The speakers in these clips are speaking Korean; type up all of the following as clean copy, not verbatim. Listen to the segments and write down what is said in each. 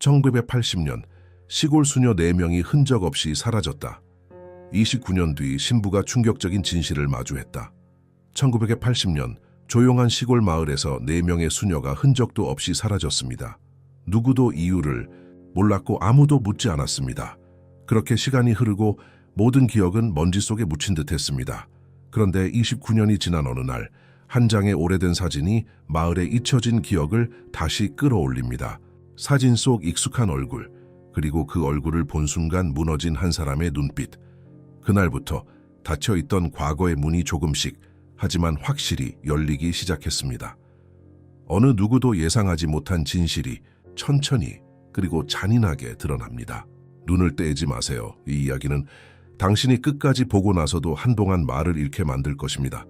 1980년 시골 수녀 4명이 흔적 없이 사라졌다. 29년 뒤 신부가 충격적인 진실을 마주했다. 1980년 조용한 시골 마을에서 4명의 수녀가 흔적도 없이 사라졌습니다. 누구도 이유를 몰랐고 아무도 묻지 않았습니다. 그렇게 시간이 흐르고 모든 기억은 먼지 속에 묻힌 듯했습니다. 그런데 29년이 지난 어느 날 한 장의 오래된 사진이 마을의 잊혀진 기억을 다시 끌어올립니다. 사진 속 익숙한 얼굴, 그리고 그 얼굴을 본 순간 무너진 한 사람의 눈빛. 그날부터 닫혀있던 과거의 문이 조금씩, 하지만 확실히 열리기 시작했습니다. 어느 누구도 예상하지 못한 진실이 천천히 그리고 잔인하게 드러납니다. 눈을 떼지 마세요. 이 이야기는 당신이 끝까지 보고 나서도 한동안 말을 잃게 만들 것입니다.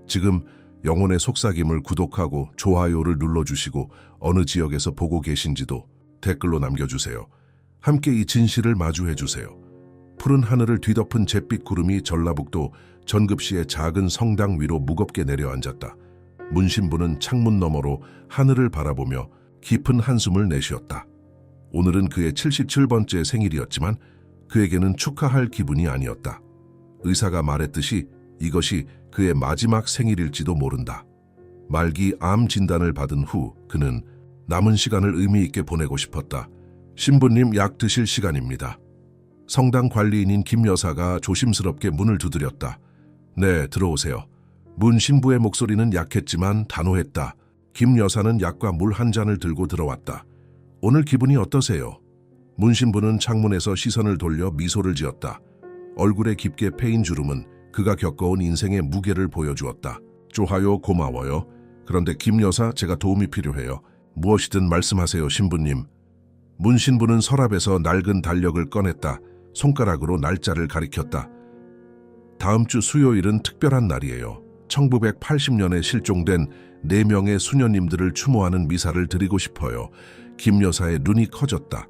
지금 영혼의 속삭임을 구독하고 좋아요를 눌러주시고 어느 지역에서 보고 계신지도 댓글로 남겨주세요. 함께 이 진실을 마주해주세요. 푸른 하늘을 뒤덮은 잿빛 구름이 전라북도 전급시의 작은 성당 위로 무겁게 내려앉았다. 문신부는 창문 너머로 하늘을 바라보며 깊은 한숨을 내쉬었다. 오늘은 그의 77번째 생일이었지만 그에게는 축하할 기분이 아니었다. 의사가 말했듯이 이것이 그의 마지막 생일일지도 모른다. 말기 암 진단을 받은 후 그는 남은 시간을 의미 있게 보내고 싶었다. 신부님, 약 드실 시간입니다. 성당 관리인인 김 여사가 조심스럽게 문을 두드렸다. 네, 들어오세요. 문 신부의 목소리는 약했지만 단호했다. 김 여사는 약과 물 한 잔을 들고 들어왔다. 오늘 기분이 어떠세요? 문 신부는 창문에서 시선을 돌려 미소를 지었다. 얼굴에 깊게 패인 주름은 그가 겪어온 인생의 무게를 보여주었다. 좋아요, 고마워요. 그런데 김 여사, 제가 도움이 필요해요. 무엇이든 말씀하세요, 신부님. 문 신부는 서랍에서 낡은 달력을 꺼냈다. 손가락으로 날짜를 가리켰다. 다음 주 수요일은 특별한 날이에요. 1980년에 실종된 4명의 수녀님들을 추모하는 미사를 드리고 싶어요. 김 여사의 눈이 커졌다.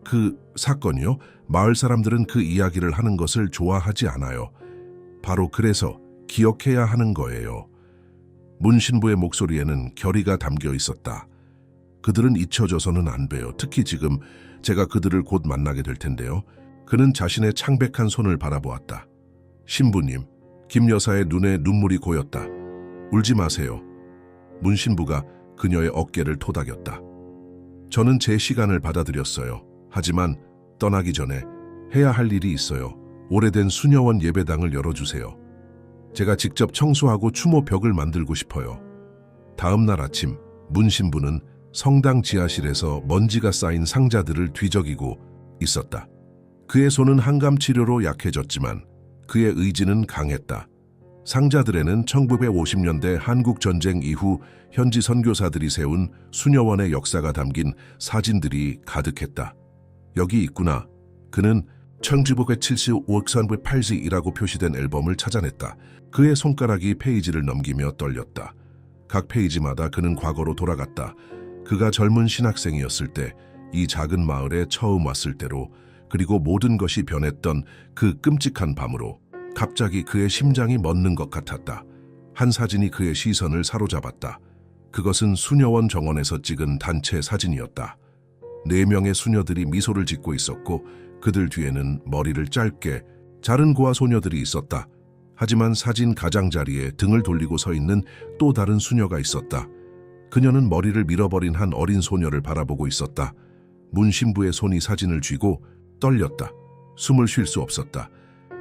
그 사건이요? 마을 사람들은 그 이야기를 하는 것을 좋아하지 않아요. 바로 그래서 기억해야 하는 거예요. 문 신부의 목소리에는 결의가 담겨 있었다. 그들은 잊혀져서는 안 돼요. 특히 지금 제가 그들을 곧 만나게 될 텐데요. 그는 자신의 창백한 손을 바라보았다. 신부님, 김 여사의 눈에 눈물이 고였다. 울지 마세요. 문 신부가 그녀의 어깨를 토닥였다. 저는 제 시간을 받아들였어요. 하지만 떠나기 전에 해야 할 일이 있어요. 오래된 수녀원 예배당을 열어주세요. 제가 직접 청소하고 추모벽을 만들고 싶어요. 다음 날 아침, 문 신부는 성당 지하실에서 먼지가 쌓인 상자들을 뒤적이고 있었다. 그의 손은 항암 치료로 약해졌지만 그의 의지는 강했다. 상자들에는 1950년대 한국 전쟁 이후 현지 선교사들이 세운 수녀원의 역사가 담긴 사진들이 가득했다. 여기 있구나. 그는 1975-1980이라고 표시된 앨범을 찾아냈다. 그의 손가락이 페이지를 넘기며 떨렸다. 각 페이지마다 그는 과거로 돌아갔다. 그가 젊은 신학생이었을 때, 이 작은 마을에 처음 왔을 때로, 그리고 모든 것이 변했던 그 끔찍한 밤으로 갑자기 그의 심장이 멎는 것 같았다. 한 사진이 그의 시선을 사로잡았다. 그것은 수녀원 정원에서 찍은 단체 사진이었다. 4명의 수녀들이 미소를 짓고 있었고 그들 뒤에는 머리를 짧게 자른 고아 소녀들이 있었다. 하지만 사진 가장자리에 등을 돌리고 서 있는 또 다른 수녀가 있었다. 그녀는 머리를 밀어버린 한 어린 소녀를 바라보고 있었다. 문 신부의 손이 사진을 쥐고 떨렸다. 숨을 쉴 수 없었다.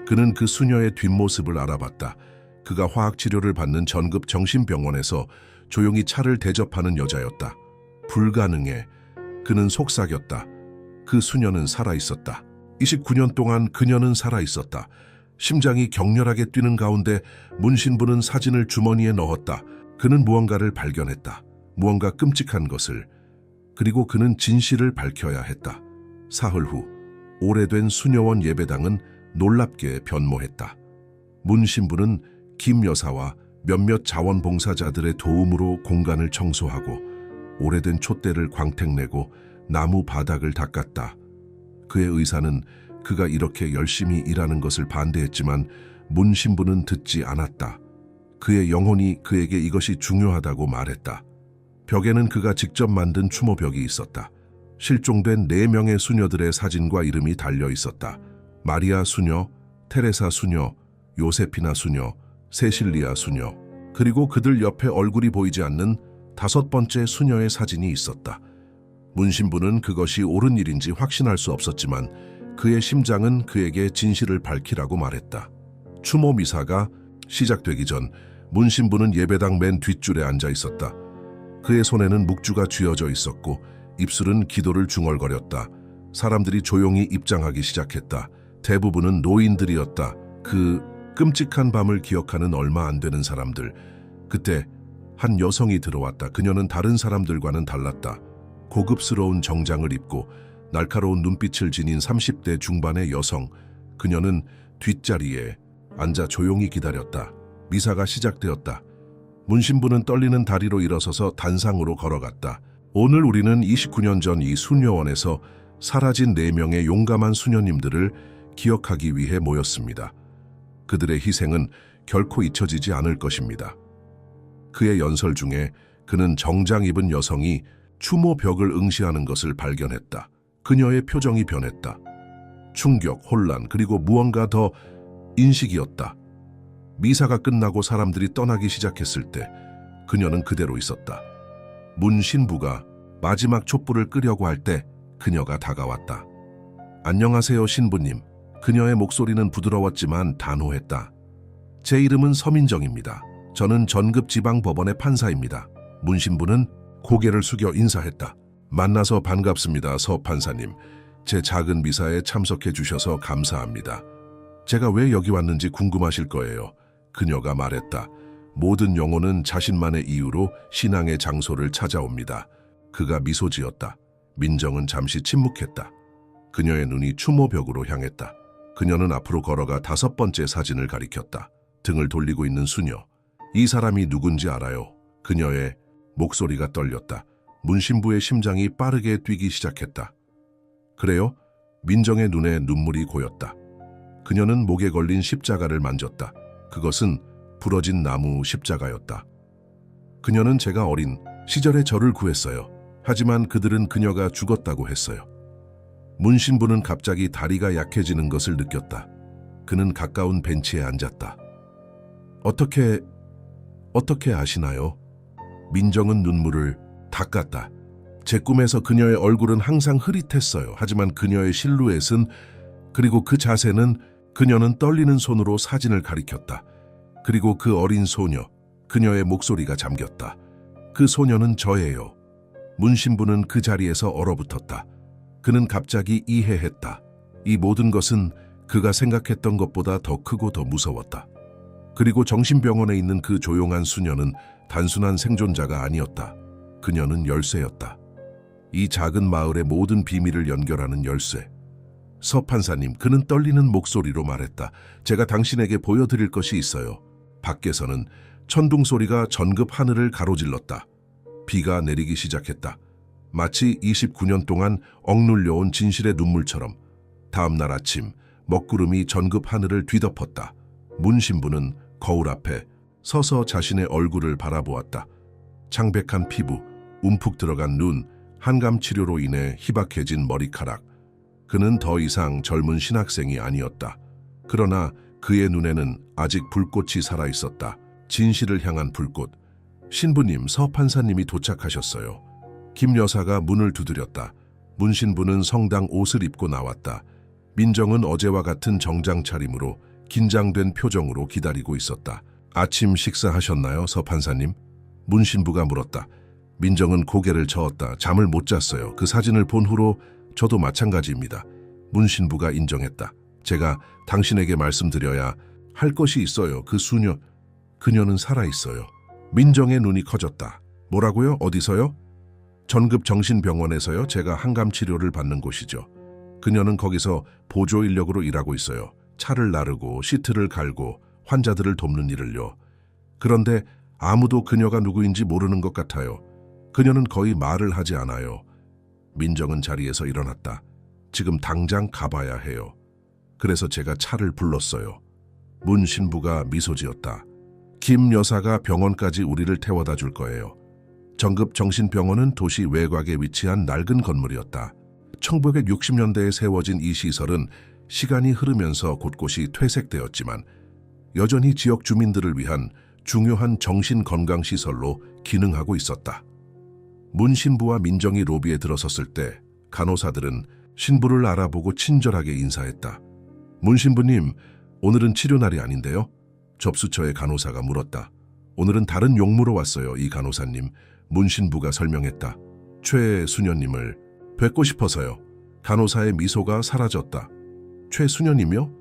그는 그 수녀의 뒷모습을 알아봤다. 그가 화학치료를 받는 전급 정신병원에서 조용히 차를 대접하는 여자였다. 불가능해. 그는 속삭였다. 그 수녀는 살아있었다. 29년 동안 그녀는 살아있었다. 심장이 격렬하게 뛰는 가운데 문 신부는 사진을 주머니에 넣었다. 그는 무언가를 발견했다. 무언가 끔찍한 것을. 그리고 그는 진실을 밝혀야 했다. 사흘 후 오래된 수녀원 예배당은 놀랍게 변모했다. 문 신부는 김 여사와 몇몇 자원봉사자들의 도움으로 공간을 청소하고 오래된 촛대를 광택내고 나무 바닥을 닦았다. 그의 의사는 그가 이렇게 열심히 일하는 것을 반대했지만 문 신부는 듣지 않았다. 그의 영혼이 그에게 이것이 중요하다고 말했다. 벽에는 그가 직접 만든 추모벽이 있었다. 실종된 4명의 수녀들의 사진과 이름이 달려 있었다. 마리아 수녀, 테레사 수녀, 요세피나 수녀, 세실리아 수녀, 그리고 그들 옆에 얼굴이 보이지 않는 5번째 수녀의 사진이 있었다. 문 신부는 그것이 옳은 일인지 확신할 수 없었지만 그의 심장은 그에게 진실을 밝히라고 말했다. 추모 미사가 시작되기 전 문 신부는 예배당 맨 뒷줄에 앉아 있었다. 그의 손에는 묵주가 쥐어져 있었고 입술은 기도를 중얼거렸다. 사람들이 조용히 입장하기 시작했다. 대부분은 노인들이었다. 그 끔찍한 밤을 기억하는 얼마 안 되는 사람들. 그때 한 여성이 들어왔다. 그녀는 다른 사람들과는 달랐다. 고급스러운 정장을 입고 날카로운 눈빛을 지닌 30대 중반의 여성. 그녀는 뒷자리에 앉아 조용히 기다렸다. 미사가 시작되었다. 문 신부는 떨리는 다리로 일어서서 단상으로 걸어갔다. 오늘 우리는 29년 전 이 수녀원에서 사라진 4명의 용감한 수녀님들을 기억하기 위해 모였습니다. 그들의 희생은 결코 잊혀지지 않을 것입니다. 그의 연설 중에 그는 정장 입은 여성이 추모벽을 응시하는 것을 발견했다. 그녀의 표정이 변했다. 충격, 혼란, 그리고 무언가 더 인식이었다. 미사가 끝나고 사람들이 떠나기 시작했을 때 그녀는 그대로 있었다. 문 신부가 마지막 촛불을 끄려고 할 때 그녀가 다가왔다. 안녕하세요, 신부님. 그녀의 목소리는 부드러웠지만 단호했다. 제 이름은 서민정입니다. 저는 전급지방법원의 판사입니다. 문 신부는 고개를 숙여 인사했다. 만나서 반갑습니다, 서 판사님. 제 작은 미사에 참석해 주셔서 감사합니다. 제가 왜 여기 왔는지 궁금하실 거예요. 그녀가 말했다. 모든 영혼은 자신만의 이유로 신앙의 장소를 찾아옵니다. 그가 미소 지었다. 민정은 잠시 침묵했다. 그녀의 눈이 추모벽으로 향했다. 그녀는 앞으로 걸어가 5번째 사진을 가리켰다. 등을 돌리고 있는 수녀. 이 사람이 누군지 알아요? 그녀의 목소리가 떨렸다. 문 신부의 심장이 빠르게 뛰기 시작했다. 그래요? 민정의 눈에 눈물이 고였다. 그녀는 목에 걸린 십자가를 만졌다. 그것은 부러진 나무 십자가였다. 그녀는 제가 어린 시절에 저를 구했어요. 하지만 그들은 그녀가 죽었다고 했어요. 문 신부는 갑자기 다리가 약해지는 것을 느꼈다. 그는 가까운 벤치에 앉았다. 어떻게 아시나요? 민정은 눈물을 닦았다. 제 꿈에서 그녀의 얼굴은 항상 흐릿했어요. 하지만 그녀의 실루엣은, 그리고 그 자세는, 그녀는 떨리는 손으로 사진을 가리켰다. 그리고 그 어린 소녀, 그녀의 목소리가 잠겼다. 그 소녀는 저예요. 문 신부는 그 자리에서 얼어붙었다. 그는 갑자기 이해했다. 이 모든 것은 그가 생각했던 것보다 더 크고 더 무서웠다. 그리고 정신병원에 있는 그 조용한 수녀는 단순한 생존자가 아니었다. 그녀는 열쇠였다. 이 작은 마을의 모든 비밀을 연결하는 열쇠. 서 판사님, 그는 떨리는 목소리로 말했다. 제가 당신에게 보여드릴 것이 있어요. 밖에서는 천둥 소리가 전급 하늘을 가로질렀다. 비가 내리기 시작했다. 마치 29년 동안 억눌려온 진실의 눈물처럼. 다음 날 아침 먹구름이 전급 하늘을 뒤덮었다. 문 신부는 거울 앞에 서서 자신의 얼굴을 바라보았다. 창백한 피부, 움푹 들어간 눈, 한감 치료로 인해 희박해진 머리카락. 그는 더 이상 젊은 신학생이 아니었다. 그러나 그의 눈에는 아직 불꽃이 살아있었다. 진실을 향한 불꽃. 신부님, 서 판사님이 도착하셨어요. 김 여사가 문을 두드렸다. 문 신부는 성당 옷을 입고 나왔다. 민정은 어제와 같은 정장 차림으로 긴장된 표정으로 기다리고 있었다. 아침 식사하셨나요, 서 판사님? 문 신부가 물었다. 민정은 고개를 저었다. 잠을 못 잤어요. 그 사진을 본 후로 저도 마찬가지입니다. 문 신부가 인정했다. 제가 당신에게 말씀드려야 할 것이 있어요. 그 수녀, 그녀는 살아있어요. 민정의 눈이 커졌다. 뭐라고요? 어디서요? 전급 정신병원에서요. 제가 항암 치료를 받는 곳이죠. 그녀는 거기서 보조 인력으로 일하고 있어요. 차를 나르고 시트를 갈고 환자들을 돕는 일을요. 그런데 아무도 그녀가 누구인지 모르는 것 같아요. 그녀는 거의 말을 하지 않아요. 민정은 자리에서 일어났다. 지금 당장 가봐야 해요. 그래서 제가 차를 불렀어요. 문 신부가 미소 지었다. 김 여사가 병원까지 우리를 태워다 줄 거예요. 정급 정신병원은 도시 외곽에 위치한 낡은 건물이었다. 1960년대에 세워진 이 시설은 시간이 흐르면서 곳곳이 퇴색되었지만 여전히 지역 주민들을 위한 중요한 정신건강시설로 기능하고 있었다. 문 신부와 민정이 로비에 들어섰을 때 간호사들은 신부를 알아보고 친절하게 인사했다. 문 신부님, 오늘은 치료날이 아닌데요? 접수처의 간호사가 물었다. 오늘은 다른 용무로 왔어요, 이 간호사님. 문 신부가 설명했다. 최수녀님을 뵙고 싶어서요. 간호사의 미소가 사라졌다. 최수녀님이요?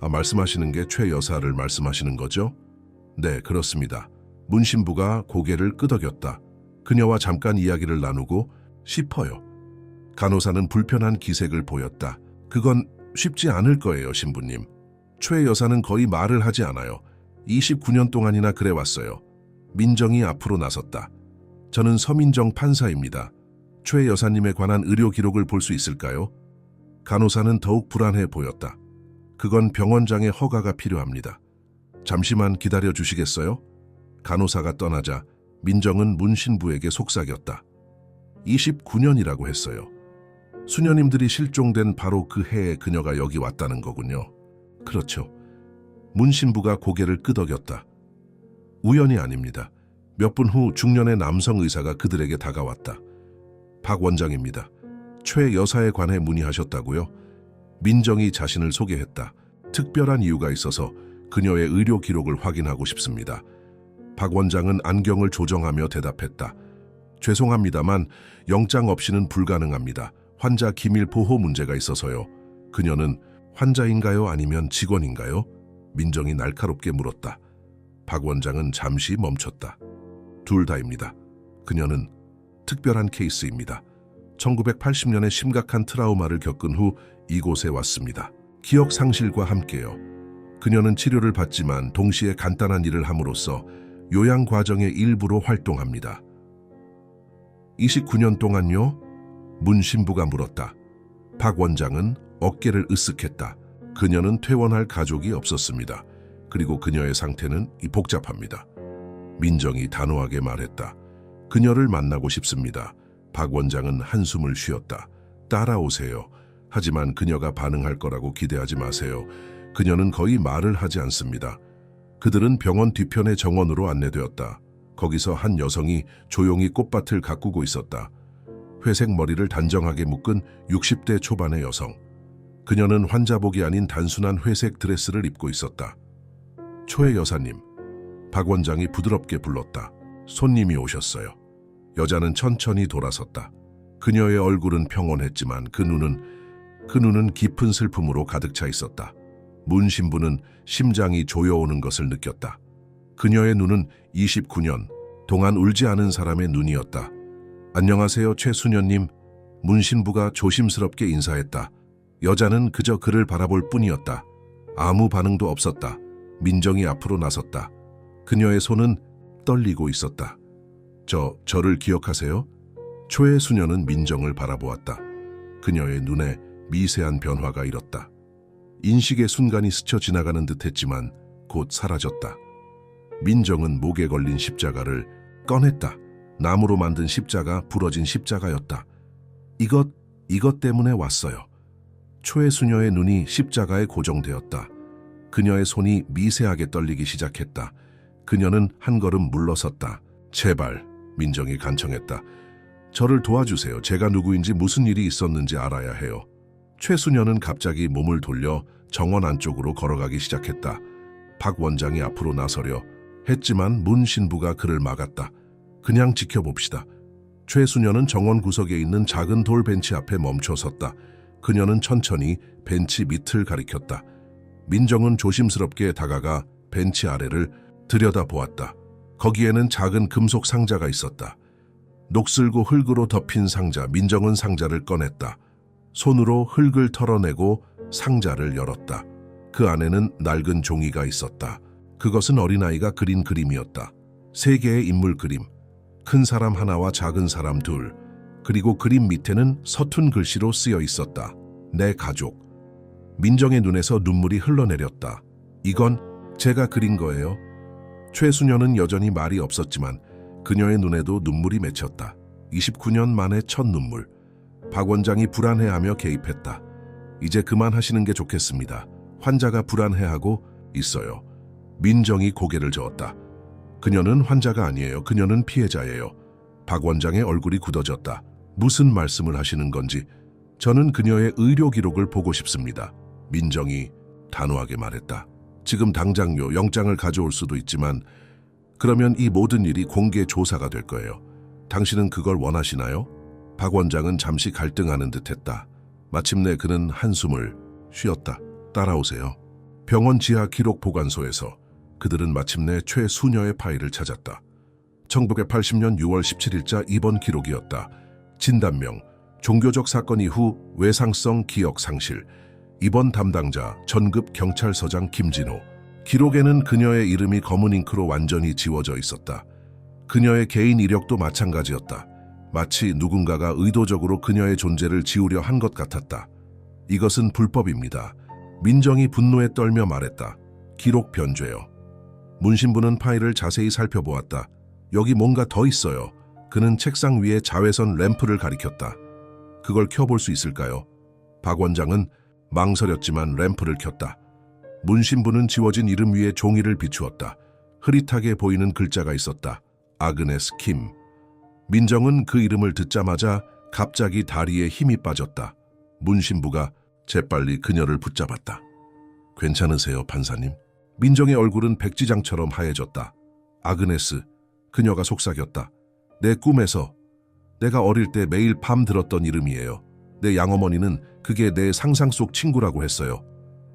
말씀하시는 게 최 여사를 말씀하시는 거죠? 네, 그렇습니다. 문 신부가 고개를 끄덕였다. 그녀와 잠깐 이야기를 나누고 싶어요. 간호사는 불편한 기색을 보였다. 그건 쉽지 않을 거예요, 신부님. 최 여사는 거의 말을 하지 않아요. 29년 동안이나 그래 왔어요. 민정이 앞으로 나섰다. 저는 서민정 판사입니다. 최 여사님에 관한 의료 기록을 볼 수 있을까요? 간호사는 더욱 불안해 보였다. 그건 병원장의 허가가 필요합니다. 잠시만 기다려 주시겠어요? 간호사가 떠나자 민정은 문 신부에게 속삭였다. 29년이라고 했어요. 수녀님들이 실종된 바로 그 해에 그녀가 여기 왔다는 거군요. 그렇죠. 문 신부가 고개를 끄덕였다. 우연이 아닙니다. 몇 분 후 중년의 남성 의사가 그들에게 다가왔다. 박 원장입니다. 최 여사에 관해 문의하셨다고요? 민정이 자신을 소개했다. 특별한 이유가 있어서 그녀의 의료 기록을 확인하고 싶습니다. 박 원장은 안경을 조정하며 대답했다. 죄송합니다만 영장 없이는 불가능합니다. 환자 기밀 보호 문제가 있어서요. 그녀는 환자인가요? 아니면 직원인가요? 민정이 날카롭게 물었다. 박 원장은 잠시 멈췄다. 둘 다입니다. 그녀는 특별한 케이스입니다. 1980년에 심각한 트라우마를 겪은 후 이곳에 왔습니다. 기억 상실과 함께요. 그녀는 치료를 받지만 동시에 간단한 일을 함으로써 요양 과정의 일부로 활동합니다. 29년 동안요? 문 신부가 물었다. 박 원장은 어깨를 으쓱했다. 그녀는 퇴원할 가족이 없었습니다. 그리고 그녀의 상태는 복잡합니다. 민정이 단호하게 말했다. 그녀를 만나고 싶습니다. 박 원장은 한숨을 쉬었다. 따라오세요. 하지만 그녀가 반응할 거라고 기대하지 마세요. 그녀는 거의 말을 하지 않습니다. 그들은 병원 뒤편의 정원으로 안내되었다. 거기서 한 여성이 조용히 꽃밭을 가꾸고 있었다. 회색 머리를 단정하게 묶은 60대 초반의 여성. 그녀는 환자복이 아닌 단순한 회색 드레스를 입고 있었다. 초의 여사님, 박 원장이 부드럽게 불렀다. 손님이 오셨어요. 여자는 천천히 돌아섰다. 그녀의 얼굴은 평온했지만 그 눈은 깊은 슬픔으로 가득 차 있었다. 문 신부는 심장이 조여오는 것을 느꼈다. 그녀의 눈은 29년 동안 울지 않은 사람의 눈이었다. 안녕하세요, 최수녀님. 문 신부가 조심스럽게 인사했다. 여자는 그저 그를 바라볼 뿐이었다. 아무 반응도 없었다. 민정이 앞으로 나섰다. 그녀의 손은 떨리고 있었다. 저를 기억하세요? 초의 수녀는 민정을 바라보았다. 그녀의 눈에 미세한 변화가 일었다. 인식의 순간이 스쳐 지나가는 듯했지만 곧 사라졌다. 민정은 목에 걸린 십자가를 꺼냈다. 나무로 만든 십자가, 부러진 십자가였다. 이것 때문에 왔어요. 초의 수녀의 눈이 십자가에 고정되었다. 그녀의 손이 미세하게 떨리기 시작했다. 그녀는 한 걸음 물러섰다. 제발, 민정이 간청했다. 저를 도와주세요. 제가 누구인지 무슨 일이 있었는지 알아야 해요. 최수녀는 갑자기 몸을 돌려 정원 안쪽으로 걸어가기 시작했다. 박 원장이 앞으로 나서려 했지만 문 신부가 그를 막았다. 그냥 지켜봅시다. 최수녀는 정원 구석에 있는 작은 돌 벤치 앞에 멈춰 섰다. 그녀는 천천히 벤치 밑을 가리켰다. 민정은 조심스럽게 다가가 벤치 아래를 들여다보았다. 거기에는 작은 금속 상자가 있었다. 녹슬고 흙으로 덮인 상자. 민정은 상자를 꺼냈다. 손으로 흙을 털어내고 상자를 열었다. 그 안에는 낡은 종이가 있었다. 그것은 어린아이가 그린 그림이었다. 3개의 인물 그림. 큰 사람 하나와 작은 사람 둘. 그리고 그림 밑에는 서툰 글씨로 쓰여 있었다. 내 가족. 민정의 눈에서 눈물이 흘러내렸다. 이건 제가 그린 거예요. 최수녀는 여전히 말이 없었지만 그녀의 눈에도 눈물이 맺혔다. 29년 만에 첫 눈물. 박 원장이 불안해하며 개입했다. 이제 그만하시는 게 좋겠습니다. 환자가 불안해하고 있어요. 민정이 고개를 저었다. 그녀는 환자가 아니에요. 그녀는 피해자예요. 박 원장의 얼굴이 굳어졌다. 무슨 말씀을 하시는 건지. 저는 그녀의 의료 기록을 보고 싶습니다. 민정이 단호하게 말했다. 지금 당장요. 영장을 가져올 수도 있지만 그러면 이 모든 일이 공개 조사가 될 거예요. 당신은 그걸 원하시나요? 박 원장은 잠시 갈등하는 듯했다. 마침내 그는 한숨을 쉬었다. 따라오세요. 병원 지하 기록 보관소에서 그들은 마침내 최수녀의 파일을 찾았다. 1980년 6월 17일자 입원 기록이었다. 진단명, 종교적 사건 이후 외상성 기억 상실. 입원 담당자, 전급 경찰서장 김진호. 기록에는 그녀의 이름이 검은 잉크로 완전히 지워져 있었다. 그녀의 개인 이력도 마찬가지였다. 마치 누군가가 의도적으로 그녀의 존재를 지우려 한 것 같았다. 이것은 불법입니다. 민정이 분노에 떨며 말했다. 기록 변죄요. 문신부는 파일을 자세히 살펴보았다. 여기 뭔가 더 있어요. 그는 책상 위에 자외선 램프를 가리켰다. 그걸 켜볼 수 있을까요? 박 원장은 망설였지만 램프를 켰다. 문신부는 지워진 이름 위에 종이를 비추었다. 흐릿하게 보이는 글자가 있었다. 아그네스 킴. 민정은 그 이름을 듣자마자 갑자기 다리에 힘이 빠졌다. 문신부가 재빨리 그녀를 붙잡았다. 괜찮으세요, 판사님? 민정의 얼굴은 백지장처럼 하얘졌다. 아그네스, 그녀가 속삭였다. 내 꿈에서, 내가 어릴 때 매일 밤 들었던 이름이에요. 내 양어머니는 그게 내 상상 속 친구라고 했어요.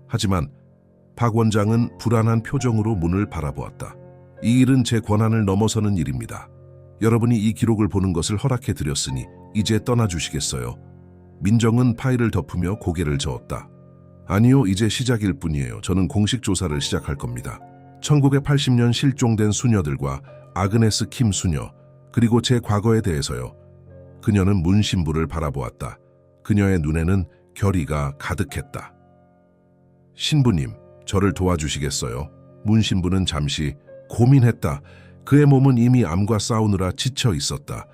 하지만 박 원장은 불안한 표정으로 문을 바라보았다. 이 일은 제 권한을 넘어서는 일입니다. 여러분이 이 기록을 보는 것을 허락해 드렸으니 이제 떠나주시겠어요? 민정은 파일을 덮으며 고개를 저었다. 아니요, 이제 시작일 뿐이에요. 저는 공식 조사를 시작할 겁니다. 1980년 실종된 수녀들과 아그네스 킴 수녀, 그리고 제 과거에 대해서요. 그녀는 문신부를 바라보았다. 그녀의 눈에는 결의가 가득했다. 신부님, 저를 도와주시겠어요? 문신부는 잠시 고민했다. 그의 몸은 이미 암과 싸우느라 지쳐 있었다.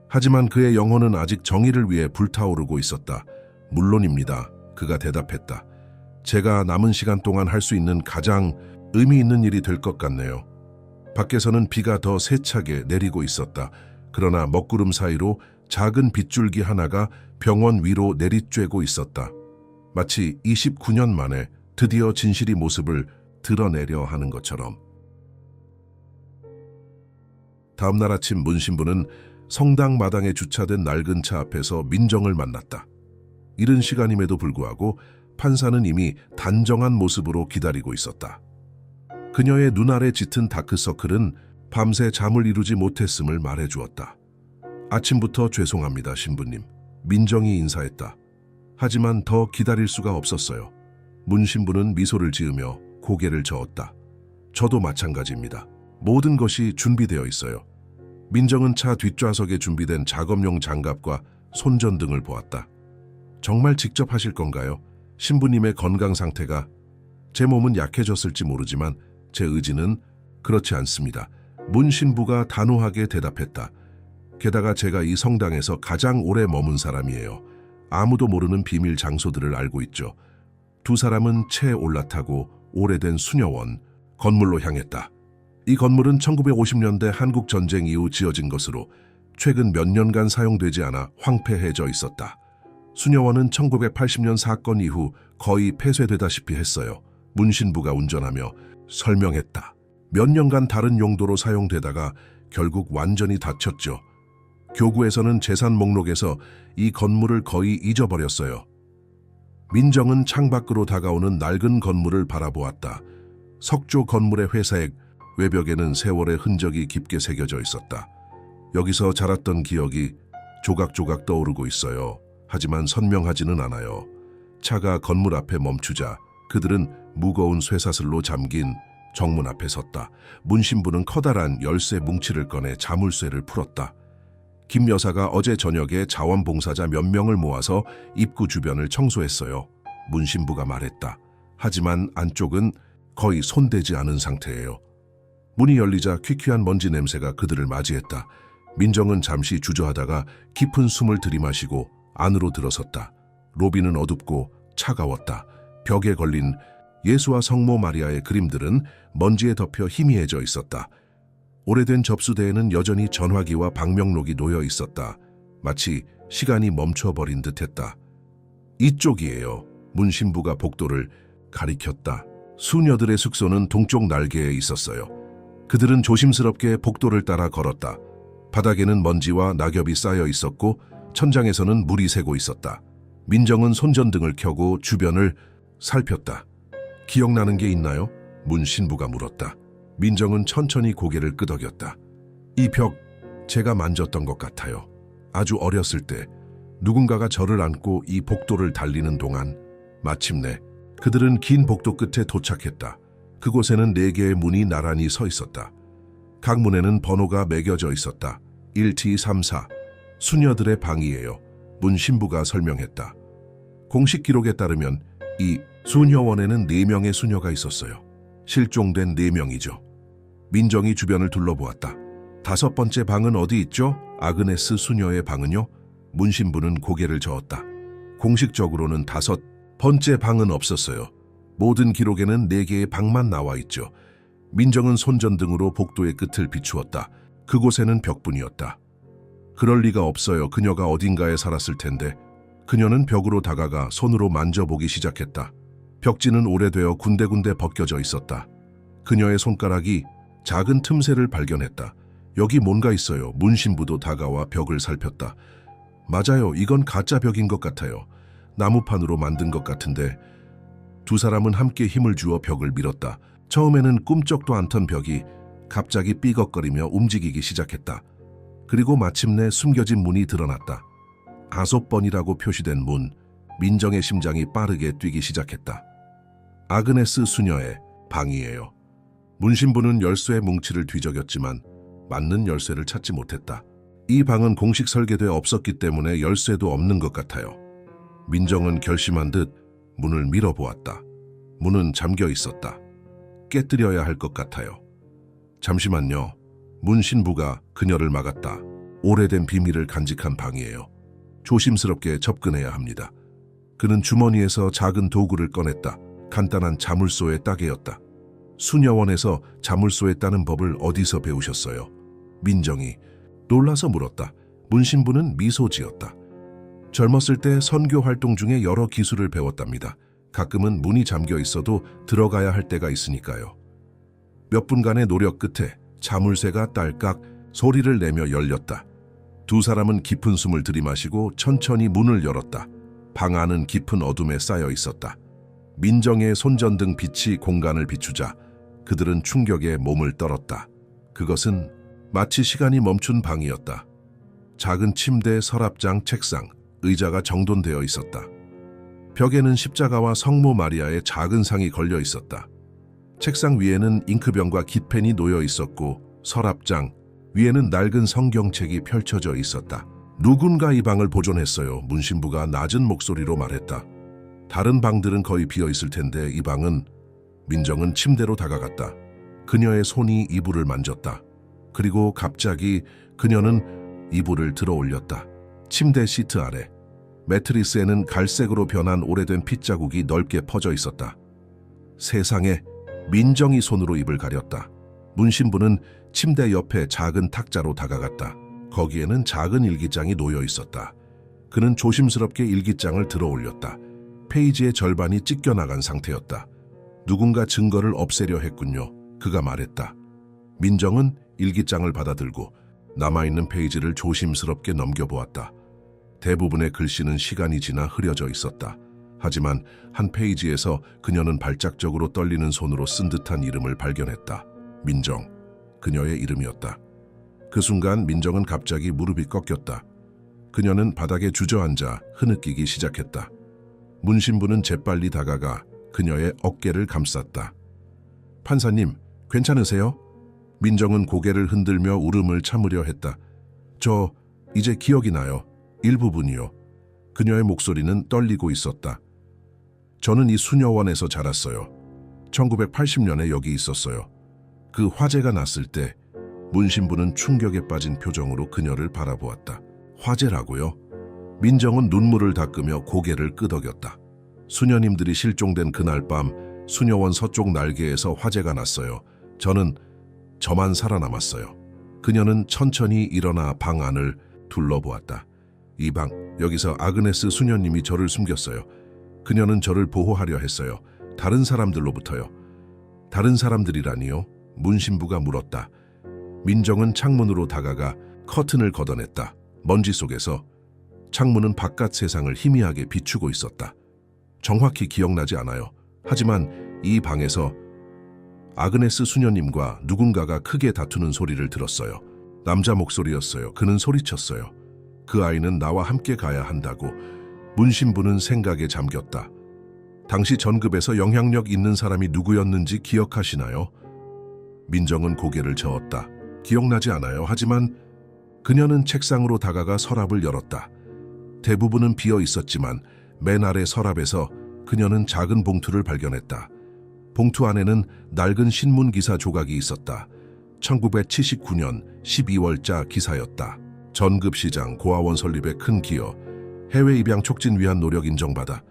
하지만 그의 영혼은 아직 정의를 위해 불타오르고 있었다. 물론입니다. 그가 대답했다. 제가 남은 시간 동안 할 수 있는 가장 의미 있는 일이 될 것 같네요. 밖에서는 비가 더 세차게 내리고 있었다. 그러나 먹구름 사이로 작은 빗줄기 하나가 병원 위로 내리쬐고 있었다. 마치 29년 만에 드디어 진실이 모습을 드러내려 하는 것처럼. 다음 날 아침 문신부는 성당 마당에 주차된 낡은 차 앞에서 민정을 만났다. 이른 시간임에도 불구하고 판사는 이미 단정한 모습으로 기다리고 있었다. 그녀의 눈 아래 짙은 다크서클은 밤새 잠을 이루지 못했음을 말해주었다. 아침부터 죄송합니다, 신부님. 민정이 인사했다. 하지만 더 기다릴 수가 없었어요. 문 신부는 미소를 지으며 고개를 저었다. 저도 마찬가지입니다. 모든 것이 준비되어 있어요. 민정은 차 뒷좌석에 준비된 작업용 장갑과 손전등을 보았다. 정말 직접 하실 건가요? 신부님의 건강 상태가, 제 몸은 약해졌을지 모르지만 제 의지는 그렇지 않습니다. 문 신부가 단호하게 대답했다. 게다가 제가 이 성당에서 가장 오래 머문 사람이에요. 아무도 모르는 비밀 장소들을 알고 있죠. 두 사람은 채에 올라타고 오래된 수녀원 건물로 향했다. 이 건물은 1950년대 한국 전쟁 이후 지어진 것으로 최근 몇 년간 사용되지 않아 황폐해져 있었다. 수녀원은 1980년 사건 이후 거의 폐쇄되다시피 했어요. 문 신부가 운전하며 설명했다. 몇 년간 다른 용도로 사용되다가 결국 완전히 닫혔죠. 교구에서는 재산 목록에서 이 건물을 거의 잊어버렸어요. 민정은 창밖으로 다가오는 낡은 건물을 바라보았다. 석조 건물의 회색, 외벽에는 세월의 흔적이 깊게 새겨져 있었다. 여기서 자랐던 기억이 조각조각 떠오르고 있어요. 하지만 선명하지는 않아요. 차가 건물 앞에 멈추자 그들은 무거운 쇠사슬로 잠긴 정문 앞에 섰다. 문 신부는 커다란 열쇠 뭉치를 꺼내 자물쇠를 풀었다. 김 여사가 어제 저녁에 자원봉사자 몇 명을 모아서 입구 주변을 청소했어요. 문 신부가 말했다. 하지만 안쪽은 거의 손대지 않은 상태예요. 문이 열리자 퀴퀴한 먼지 냄새가 그들을 맞이했다. 민정은 잠시 주저하다가 깊은 숨을 들이마시고 안으로 들어섰다. 로비는 어둡고 차가웠다. 벽에 걸린 예수와 성모 마리아의 그림들은 먼지에 덮여 희미해져 있었다. 오래된 접수대에는 여전히 전화기와 방명록이 놓여 있었다. 마치 시간이 멈춰버린 듯했다. 이쪽이에요. 문 신부가 복도를 가리켰다. 수녀들의 숙소는 동쪽 날개에 있었어요. 그들은 조심스럽게 복도를 따라 걸었다. 바닥에는 먼지와 낙엽이 쌓여 있었고 천장에서는 물이 새고 있었다. 민정은 손전등을 켜고 주변을 살폈다. 기억나는 게 있나요? 문 신부가 물었다. 민정은 천천히 고개를 끄덕였다. 이 벽 제가 만졌던 것 같아요. 아주 어렸을 때 누군가가 저를 안고 이 복도를 달리는 동안 마침내 그들은 긴 복도 끝에 도착했다. 그곳에는 4개의 문이 나란히 서 있었다. 각 문에는 번호가 매겨져 있었다. 1T34 수녀들의 방이에요. 문 신부가 설명했다. 공식 기록에 따르면 이 수녀원에는 4명의 수녀가 있었어요. 실종된 4명이죠. 민정이 주변을 둘러보았다. 5번째 방은 어디 있죠? 아그네스 수녀의 방은요? 문 신부는 고개를 저었다. 공식적으로는 5번째 방은 없었어요. 모든 기록에는 4개의 방만 나와 있죠. 민정은 손전등으로 복도의 끝을 비추었다. 그곳에는 벽뿐이었다. 그럴 리가 없어요. 그녀가 어딘가에 살았을 텐데. 그녀는 벽으로 다가가 손으로 만져보기 시작했다. 벽지는 오래되어 군데군데 벗겨져 있었다. 그녀의 손가락이 작은 틈새를 발견했다. 여기 뭔가 있어요. 문 신부도 다가와 벽을 살폈다. 맞아요. 이건 가짜 벽인 것 같아요. 나무판으로 만든 것 같은데. 두 사람은 함께 힘을 주어 벽을 밀었다. 처음에는 꿈쩍도 않던 벽이 갑자기 삐걱거리며 움직이기 시작했다. 그리고 마침내 숨겨진 문이 드러났다. 5번이라고 표시된 문. 민정의 심장이 빠르게 뛰기 시작했다. 아그네스 수녀의 방이에요. 문 신부는 열쇠의 뭉치를 뒤적였지만 맞는 열쇠를 찾지 못했다. 이 방은 공식 설계돼 없었기 때문에 열쇠도 없는 것 같아요. 민정은 결심한 듯 문을 밀어보았다. 문은 잠겨 있었다. 깨뜨려야 할 것 같아요. 잠시만요. 문 신부가 그녀를 막았다. 오래된 비밀을 간직한 방이에요. 조심스럽게 접근해야 합니다. 그는 주머니에서 작은 도구를 꺼냈다. 간단한 자물쇠의 따개였다. 수녀원에서 자물쇠에 따는 법을 어디서 배우셨어요? 민정이 놀라서 물었다. 문 신부는 미소 지었다. 젊었을 때 선교 활동 중에 여러 기술을 배웠답니다. 가끔은 문이 잠겨 있어도 들어가야 할 때가 있으니까요. 몇 분간의 노력 끝에 자물쇠가 딸깍 소리를 내며 열렸다. 두 사람은 깊은 숨을 들이마시고 천천히 문을 열었다. 방 안은 깊은 어둠에 쌓여 있었다. 민정의 손전등 빛이 공간을 비추자 그들은 충격에 몸을 떨었다. 그것은 마치 시간이 멈춘 방이었다. 작은 침대, 서랍장, 책상, 의자가 정돈되어 있었다. 벽에는 십자가와 성모 마리아의 작은 상이 걸려 있었다. 책상 위에는 잉크병과 깃펜이 놓여 있었고 서랍장 위에는 낡은 성경책이 펼쳐져 있었다. 누군가 이 방을 보존했어요. 문 신부가 낮은 목소리로 말했다. 다른 방들은 거의 비어 있을 텐데 이 방은. 민정은 침대로 다가갔다. 그녀의 손이 이불을 만졌다. 그리고 갑자기 그녀는 이불을 들어 올렸다. 침대 시트 아래 매트리스에는 갈색으로 변한 오래된 핏자국이 넓게 퍼져 있었다. 세상에. 민정이 손으로 입을 가렸다. 문 신부는 침대 옆에 작은 탁자로 다가갔다. 거기에는 작은 일기장이 놓여 있었다. 그는 조심스럽게 일기장을 들어 올렸다. 페이지의 절반이 찢겨나간 상태였다. 누군가 증거를 없애려 했군요. 그가 말했다. 민정은 일기장을 받아들고 남아있는 페이지를 조심스럽게 넘겨보았다. 대부분의 글씨는 시간이 지나 흐려져 있었다. 하지만 한 페이지에서 그녀는 발작적으로 떨리는 손으로 쓴 듯한 이름을 발견했다. 민정. 그녀의 이름이었다. 그 순간 민정은 갑자기 무릎이 꺾였다. 그녀는 바닥에 주저앉아 흐느끼기 시작했다. 문 신부는 재빨리 다가가 그녀의 어깨를 감쌌다. 판사님, 괜찮으세요? 민정은 고개를 흔들며 울음을 참으려 했다. 저 이제 기억이 나요. 일부분이요. 그녀의 목소리는 떨리고 있었다. 저는 이 수녀원에서 자랐어요. 1980년에 여기 있었어요. 그 화재가 났을 때 문 신부는 충격에 빠진 표정으로 그녀를 바라보았다. 화재라고요? 민정은 눈물을 닦으며 고개를 끄덕였다. 수녀님들이 실종된 그날 밤 수녀원 서쪽 날개에서 화재가 났어요. 저만 살아남았어요. 그녀는 천천히 일어나 방 안을 둘러보았다. 이 방, 여기서 아그네스 수녀님이 저를 숨겼어요. 그녀는 저를 보호하려 했어요. 다른 사람들로부터요. 다른 사람들이라니요? 문 신부가 물었다. 민정은 창문으로 다가가 커튼을 걷어냈다. 먼지 속에서 창문은 바깥 세상을 희미하게 비추고 있었다. 정확히 기억나지 않아요. 하지만 이 방에서 아그네스 수녀님과 누군가가 크게 다투는 소리를 들었어요. 남자 목소리였어요. 그는 소리쳤어요. 그 아이는 나와 함께 가야 한다고. 문 신부는 생각에 잠겼다. 당시 전급에서 영향력 있는 사람이 누구였는지 기억하시나요? 민정은 고개를 저었다. 기억나지 않아요. 하지만 그녀는 책상으로 다가가 서랍을 열었다. 대부분은 비어 있었지만 맨 아래 서랍에서 그녀는 작은 봉투를 발견했다. 봉투 안에는 낡은 신문 기사 조각이 있었다. 1979년 12월자 기사였다. 전급시장 고아원 설립에 큰 기여, 해외 입양 촉진 위한 노력 인정받아.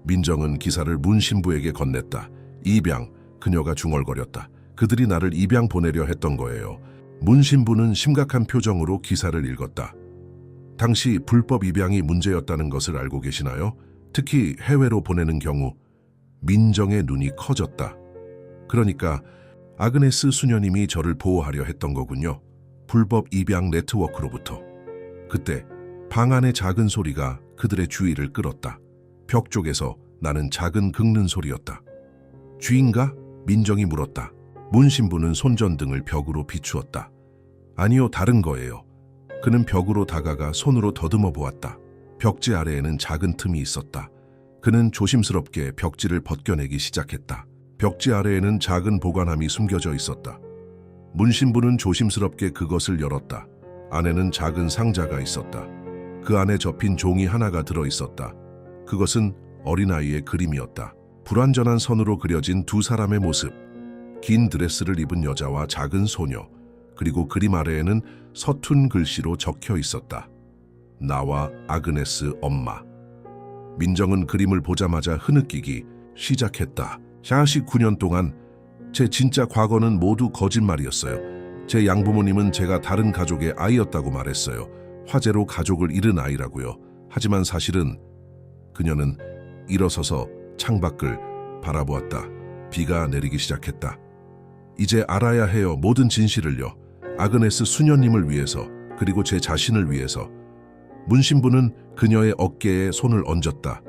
민정은 기사를 문 신부에게 건넸다. 입양, 그녀가 중얼거렸다. 그들이 나를 입양 보내려 했던 거예요. 문 신부는 심각한 표정으로 기사를 읽었다. 당시 불법 입양이 문제였다는 것을 알고 계시나요? 특히 해외로 보내는 경우. 민정의 눈이 커졌다. 그러니까 아그네스 수녀님이 저를 보호하려 했던 거군요. 불법 입양 네트워크로부터. 그때 방 안의 작은 소리가 그들의 주의를 끌었다. 벽 쪽에서 나는 작은 긁는 소리였다. 쥐인가? 민정이 물었다. 문 신부는 손전등을 벽으로 비추었다. 아니요, 다른 거예요. 그는 벽으로 다가가 손으로 더듬어 보았다. 벽지 아래에는 작은 틈이 있었다. 그는 조심스럽게 벽지를 벗겨내기 시작했다. 벽지 아래에는 작은 보관함이 숨겨져 있었다. 문 신부는 조심스럽게 그것을 열었다. 안에는 작은 상자가 있었다. 그 안에 접힌 종이 하나가 들어 있었다. 그것은 어린아이의 그림이었다. 불완전한 선으로 그려진 두 사람의 모습. 긴 드레스를 입은 여자와 작은 소녀. 그리고 그림 아래에는 서툰 글씨로 적혀 있었다. 나와 아그네스 엄마. 민정은 그림을 보자마자 흐느끼기 시작했다. 49년 동안 제 진짜 과거는 모두 거짓말이었어요. 제 양부모님은 제가 다른 가족의 아이였다고 말했어요. 화재로 가족을 잃은 아이라고요. 하지만 사실은 그녀는 일어서서 창밖을 바라보았다. 비가 내리기 시작했다. 이제 알아야 해요. 모든 진실을요. 아그네스 수녀님을 위해서, 그리고 제 자신을 위해서. 문 신부는 그녀의 어깨에 손을 얹었다.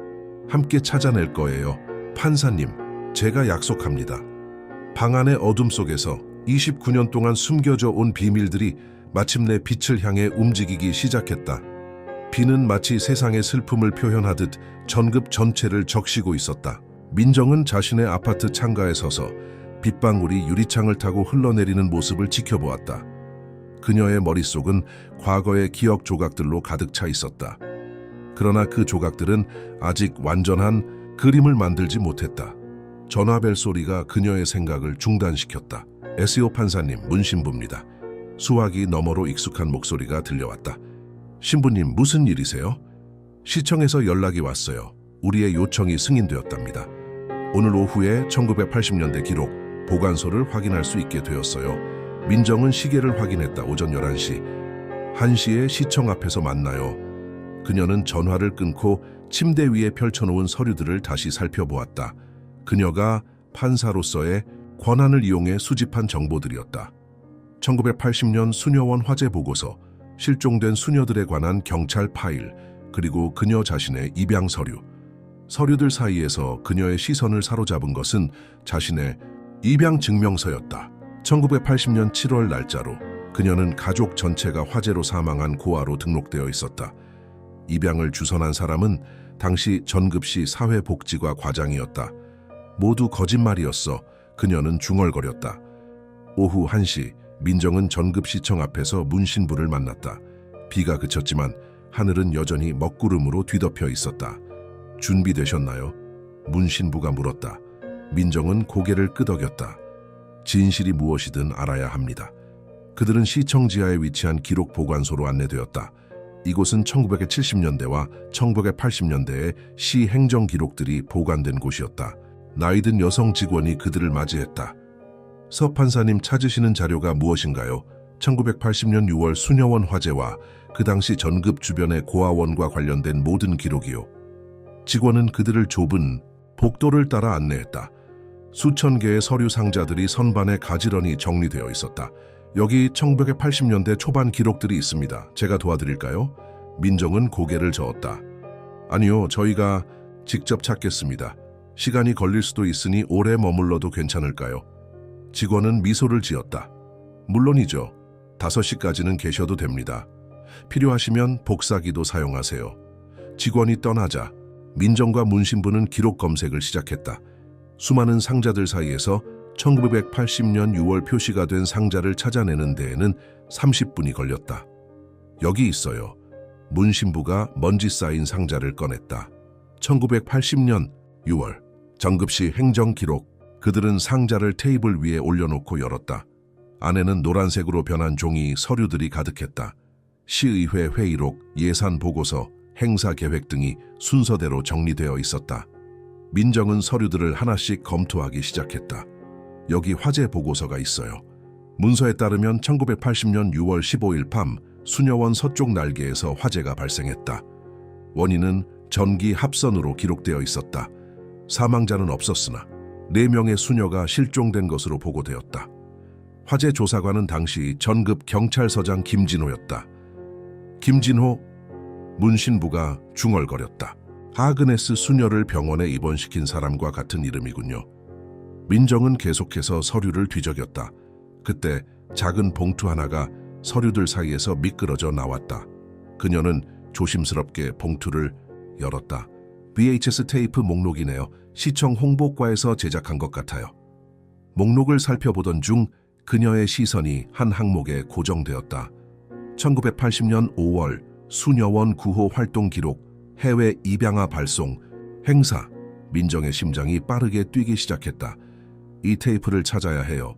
함께 찾아낼 거예요. 판사님, 제가 약속합니다. 방 안의 어둠 속에서 29년 동안 숨겨져 온 비밀들이 마침내 빛을 향해 움직이기 시작했다. 비는 마치 세상의 슬픔을 표현하듯 전급 전체를 적시고 있었다. 민정은 자신의 아파트 창가에 서서 빗방울이 유리창을 타고 흘러내리는 모습을 지켜보았다. 그녀의 머릿속은 과거의 기억 조각들로 가득 차 있었다. 그러나 그 조각들은 아직 완전한 그림을 만들지 못했다. 전화벨 소리가 그녀의 생각을 중단시켰다. SEO 판사님, 문 신부입니다. 수화기 너머로 익숙한 목소리가 들려왔다. 신부님, 무슨 일이세요? 시청에서 연락이 왔어요. 우리의 요청이 승인되었답니다. 오늘 오후에 1980년대 기록, 보관소를 확인할 수 있게 되었어요. 민정은 시계를 확인했다. 오전 11시. 1시에 시청 앞에서 만나요. 그녀는 전화를 끊고 침대 위에 펼쳐놓은 서류들을 다시 살펴보았다. 그녀가 판사로서의 권한을 이용해 수집한 정보들이었다. 1980년 수녀원 화재 보고서, 실종된 수녀들에 관한 경찰 파일, 그리고 그녀 자신의 입양 서류. 서류들 사이에서 그녀의 시선을 사로잡은 것은 자신의 입양 증명서였다. 1980년 7월 날짜로 그녀는 가족 전체가 화재로 사망한 고아로 등록되어 있었다. 입양을 주선한 사람은 당시 전급시 사회복지과 과장이었다. 모두 거짓말이었어. 그녀는 중얼거렸다. 오후 1시, 민정은 전급시청 앞에서 문 신부를 만났다. 비가 그쳤지만 하늘은 여전히 먹구름으로 뒤덮여 있었다. 준비되셨나요? 문 신부가 물었다. 민정은 고개를 끄덕였다. 진실이 무엇이든 알아야 합니다. 그들은 시청 지하에 위치한 기록 보관소로 안내되었다. 이곳은 1970년대와 1980년대의 시 행정 기록들이 보관된 곳이었다. 나이든 여성 직원이 그들을 맞이했다. 서 판사님, 찾으시는 자료가 무엇인가요? 1980년 6월 수녀원 화재와 그 당시 전급 주변의 고아원과 관련된 모든 기록이요. 직원은 그들을 좁은 복도를 따라 안내했다. 수천 개의 서류 상자들이 선반에 가지런히 정리되어 있었다. 여기 1980년대 초반 기록들이 있습니다. 제가 도와드릴까요? 민정은 고개를 저었다. 아니요, 저희가 직접 찾겠습니다. 시간이 걸릴 수도 있으니 오래 머물러도 괜찮을까요? 직원은 미소를 지었다. 물론이죠. 5시까지는 계셔도 됩니다. 필요하시면 복사기도 사용하세요. 직원이 떠나자 민정과 문신부는 기록 검색을 시작했다. 수많은 상자들 사이에서 1980년 6월 표시가 된 상자를 찾아내는 데에는 30분이 걸렸다. 여기 있어요. 문신부가 먼지 쌓인 상자를 꺼냈다. 1980년 6월 전급시 행정 기록. 그들은 상자를 테이블 위에 올려놓고 열었다. 안에는 노란색으로 변한 종이, 서류들이 가득했다. 시의회 회의록, 예산 보고서, 행사 계획 등이 순서대로 정리되어 있었다. 민정은 서류들을 하나씩 검토하기 시작했다. 여기 화재 보고서가 있어요. 문서에 따르면 1980년 6월 15일 밤 수녀원 서쪽 날개에서 화재가 발생했다. 원인은 전기 합선으로 기록되어 있었다. 사망자는 없었으나 4명의 수녀가 실종된 것으로 보고되었다. 화재 조사관은 당시 전급 경찰서장 김진호였다. 김진호, 문신부가 중얼거렸다. 아그네스 수녀를 병원에 입원시킨 사람과 같은 이름이군요. 민정은 계속해서 서류를 뒤적였다. 그때 작은 봉투 하나가 서류들 사이에서 미끄러져 나왔다. 그녀는 조심스럽게 봉투를 열었다. VHS 테이프 목록이네요. 시청 홍보과에서 제작한 것 같아요. 목록을 살펴보던 중 그녀의 시선이 한 항목에 고정되었다. 1980년 5월 수녀원 구호 활동 기록, 해외 입양아 발송, 행사. 민정의 심장이 빠르게 뛰기 시작했다. 이 테이프를 찾아야 해요.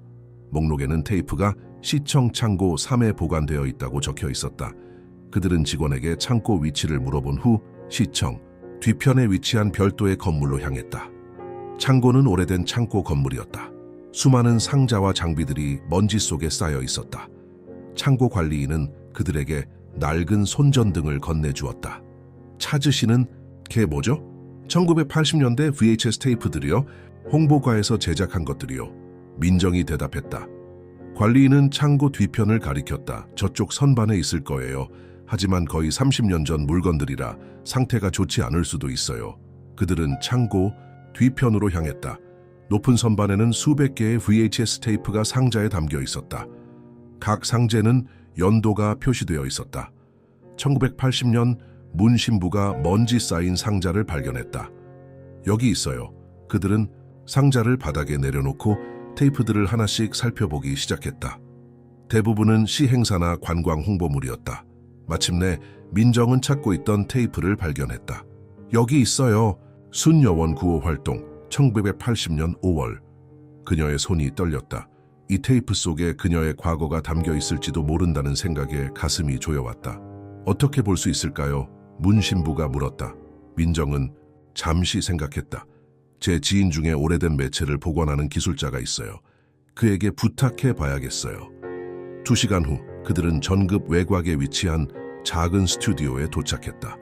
목록에는 테이프가 시청 창고 3에 보관되어 있다고 적혀 있었다. 그들은 직원에게 창고 위치를 물어본 후 시청 뒤편에 위치한 별도의 건물로 향했다. 창고는 오래된 창고 건물이었다. 수많은 상자와 장비들이 먼지 속에 쌓여 있었다. 창고 관리인은 그들에게 낡은 손전등을 건네주었다. 찾으시는 게 뭐죠? 1980년대 VHS 테이프들이요. 홍보과에서 제작한 것들이요. 민정이 대답했다. 관리인은 창고 뒤편을 가리켰다. 저쪽 선반에 있을 거예요. 하지만 거의 30년 전 물건들이라 상태가 좋지 않을 수도 있어요. 그들은 창고 뒤편으로 향했다. 높은 선반에는 수백 개의 VHS 테이프가 상자에 담겨 있었다. 각 상자는 연도가 표시되어 있었다. 1980년 문신부가 먼지 쌓인 상자를 발견했다. 여기 있어요. 그들은 상자를 바닥에 내려놓고 테이프들을 하나씩 살펴보기 시작했다. 대부분은 시행사나 관광 홍보물이었다. 마침내 민정은 찾고 있던 테이프를 발견했다. 여기 있어요. 순여원 구호 활동 1980년 5월. 그녀의 손이 떨렸다. 이 테이프 속에 그녀의 과거가 담겨 있을지도 모른다는 생각에 가슴이 조여왔다. 어떻게 볼 수 있을까요? 문신부가 물었다. 민정은 잠시 생각했다. 제 지인 중에 오래된 매체를 복원하는 기술자가 있어요. 그에게 부탁해 봐야겠어요. 2시간 후 그들은 전급 외곽에 위치한 작은 스튜디오에 도착했다.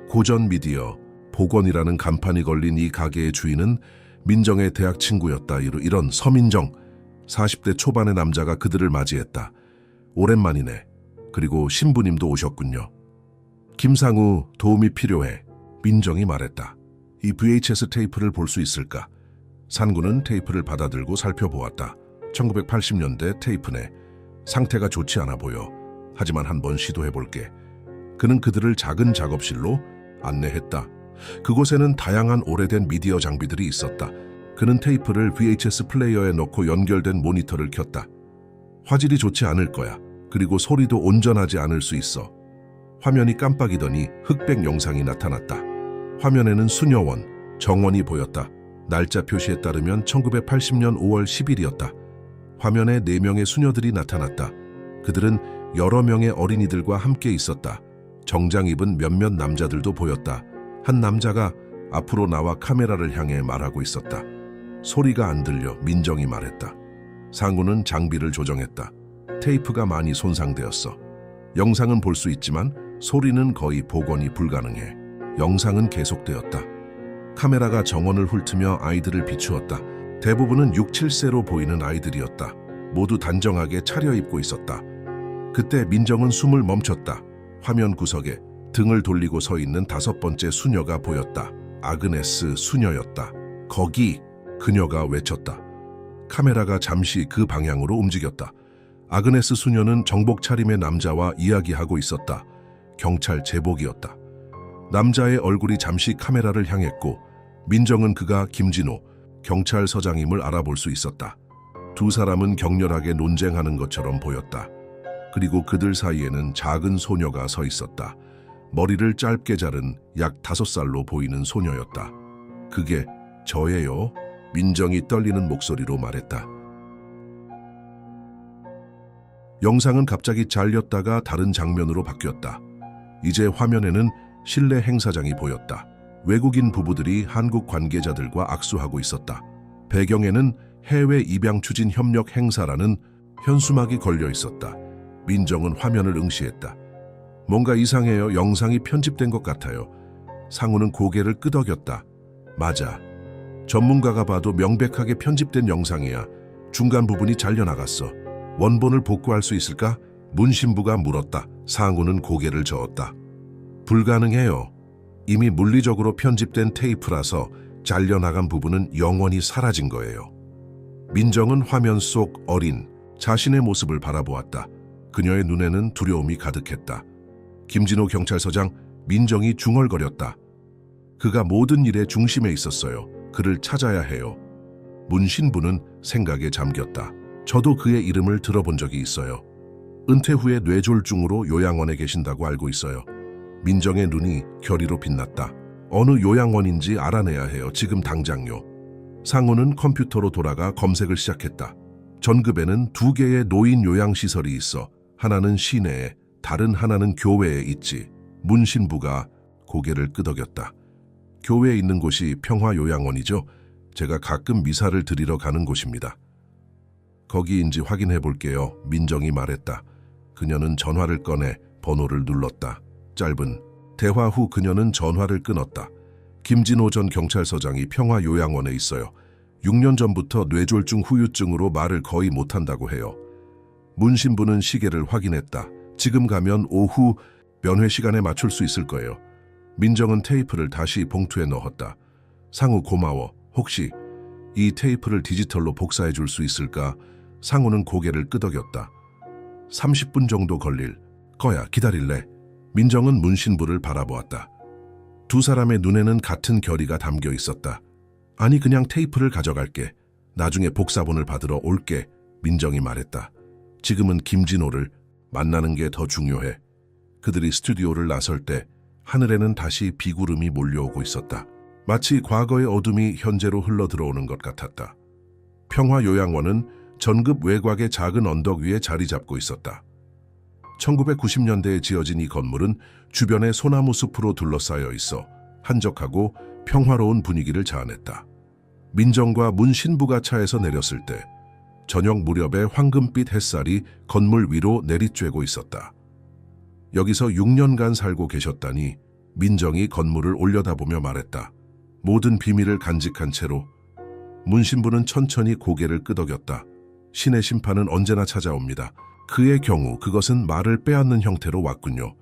고전 미디어 복원이라는 간판이 걸린 이 가게의 주인은 민정의 대학 친구였다. 이런 서민정, 40대 초반의 남자가 그들을 맞이했다. 오랜만이네. 그리고 신부님도 오셨군요. 김상우, 도움이 필요해. 민정이 말했다. 이 VHS 테이프를 볼 수 있을까? 산구는 테이프를 받아들고 살펴보았다. 1980년대 테이프네. 상태가 좋지 않아 보여. 하지만 한번 시도해볼게. 그는 그들을 작은 작업실로 안내했다. 그곳에는 다양한 오래된 미디어 장비들이 있었다. 그는 테이프를 VHS 플레이어에 넣고 연결된 모니터를 켰다. 화질이 좋지 않을 거야. 그리고 소리도 온전하지 않을 수 있어. 화면이 깜빡이더니 흑백 영상이 나타났다. 화면에는 수녀원, 정원이 보였다. 날짜 표시에 따르면 1980년 5월 10일이었다. 화면에 4명의 수녀들이 나타났다. 그들은 여러 명의 어린이들과 함께 있었다. 정장 입은 몇몇 남자들도 보였다. 한 남자가 앞으로 나와 카메라를 향해 말하고 있었다. 소리가 안 들려 민정이 말했다. 상우는 장비를 조정했다. 테이프가 많이 손상되었어. 영상은 볼 수 있지만 소리는 거의 복원이 불가능해. 영상은 계속되었다. 카메라가 정원을 훑으며 아이들을 비추었다. 대부분은 6, 7세로 보이는 아이들이었다. 모두 단정하게 차려입고 있었다. 그때 민정은 숨을 멈췄다. 화면 구석에 등을 돌리고 서 있는 5번째 수녀가 보였다. 아그네스 수녀였다. 거기! 그녀가 외쳤다. 카메라가 잠시 그 방향으로 움직였다. 아그네스 수녀는 정복 차림의 남자와 이야기하고 있었다. 경찰 제복이었다. 남자의 얼굴이 잠시 카메라를 향했고 민정은 그가 김진호 경찰서장임을 알아볼 수 있었다. 두 사람은 격렬하게 논쟁하는 것처럼 보였다. 그리고 그들 사이에는 작은 소녀가 서 있었다. 머리를 짧게 자른 약 5살로 보이는 소녀였다. 그게 저예요. 민정이 떨리는 목소리로 말했다. 영상은 갑자기 잘렸다가 다른 장면으로 바뀌었다. 이제 화면에는 실내 행사장이 보였다. 외국인 부부들이 한국 관계자들과 악수하고 있었다. 배경에는 해외 입양 추진 협력 행사라는 현수막이 걸려 있었다. 민정은 화면을 응시했다. 뭔가 이상해요. 영상이 편집된 것 같아요. 상우는 고개를 끄덕였다. 맞아. 전문가가 봐도 명백하게 편집된 영상이야. 중간 부분이 잘려나갔어. 원본을 복구할 수 있을까? 문 신부가 물었다. 상우는 고개를 저었다. 불가능해요. 이미 물리적으로 편집된 테이프라서 잘려나간 부분은 영원히 사라진 거예요. 민정은 화면 속 어린 자신의 모습을 바라보았다. 그녀의 눈에는 두려움이 가득했다. 김진호 경찰서장, 민정이 중얼거렸다. 그가 모든 일의 중심에 있었어요. 그를 찾아야 해요. 문 신부는 생각에 잠겼다. 저도 그의 이름을 들어본 적이 있어요. 은퇴 후에 뇌졸중으로 요양원에 계신다고 알고 있어요. 민정의 눈이 결의로 빛났다. 어느 요양원인지 알아내야 해요. 지금 당장요. 상우는 컴퓨터로 돌아가 검색을 시작했다. 전급에는 2개의 노인 요양시설이 있어. 하나는 시내에, 다른 하나는 교외에 있지. 문 신부가 고개를 끄덕였다. 교외에 있는 곳이 평화요양원이죠. 제가 가끔 미사를 드리러 가는 곳입니다. 거기인지 확인해 볼게요. 민정이 말했다. 그녀는 전화를 꺼내 번호를 눌렀다. 짧은 대화 후 그녀는 전화를 끊었다. 김진호 전 경찰서장이 평화요양원에 있어요. 6년 전부터 뇌졸중 후유증으로 말을 거의 못한다고 해요. 문 신부는 시계를 확인했다. 지금 가면 오후 면회 시간에 맞출 수 있을 거예요. 민정은 테이프를 다시 봉투에 넣었다. 상우 고마워. 혹시 이 테이프를 디지털로 복사해 줄 수 있을까? 상우는 고개를 끄덕였다. 30분 정도 걸릴 거야. 기다릴래? 민정은 문 신부를 바라보았다. 두 사람의 눈에는 같은 결의가 담겨 있었다. 아니 그냥 테이프를 가져갈게. 나중에 복사본을 받으러 올게. 민정이 말했다. 지금은 김진호를 만나는 게 더 중요해. 그들이 스튜디오를 나설 때 하늘에는 다시 비구름이 몰려오고 있었다. 마치 과거의 어둠이 현재로 흘러들어오는 것 같았다. 평화요양원은 전급 외곽의 작은 언덕 위에 자리 잡고 있었다. 1990년대에 지어진 이 건물은 주변에 소나무 숲으로 둘러싸여 있어 한적하고 평화로운 분위기를 자아냈다. 민정과 문 신부가 차에서 내렸을 때 저녁 무렵에 황금빛 햇살이 건물 위로 내리쬐고 있었다. 여기서 6년간 살고 계셨다니 민정이 건물을 올려다보며 말했다. 모든 비밀을 간직한 채로. 문 신부는 천천히 고개를 끄덕였다. 신의 심판은 언제나 찾아옵니다. 그의 경우 그것은 말을 빼앗는 형태로 왔군요.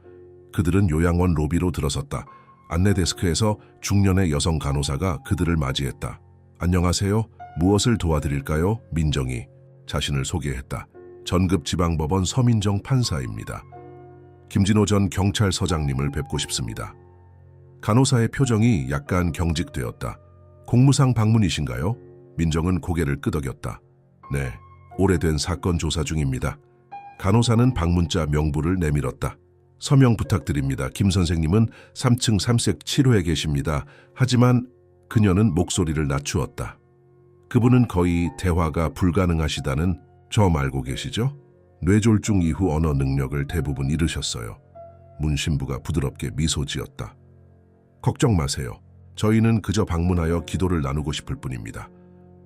그들은 요양원 로비로 들어섰다. 안내 데스크에서 중년의 여성 간호사가 그들을 맞이했다. 안녕하세요. 무엇을 도와드릴까요? 민정이 자신을 소개했다. 전급 지방법원 서민정 판사입니다. 김진호 전 경찰서장님을 뵙고 싶습니다. 간호사의 표정이 약간 경직되었다. 공무상 방문이신가요? 민정은 고개를 끄덕였다. 네, 오래된 사건 조사 중입니다. 간호사는 방문자 명부를 내밀었다. 서명 부탁드립니다. 김 선생님은 3층 3색 7호에 계십니다. 하지만 그녀는 목소리를 낮추었다. 그분은 거의 대화가 불가능하시다는 저 알고 계시죠? 뇌졸중 이후 언어 능력을 대부분 잃으셨어요. 문 신부가 부드럽게 미소 지었다. 걱정 마세요. 저희는 그저 방문하여 기도를 나누고 싶을 뿐입니다.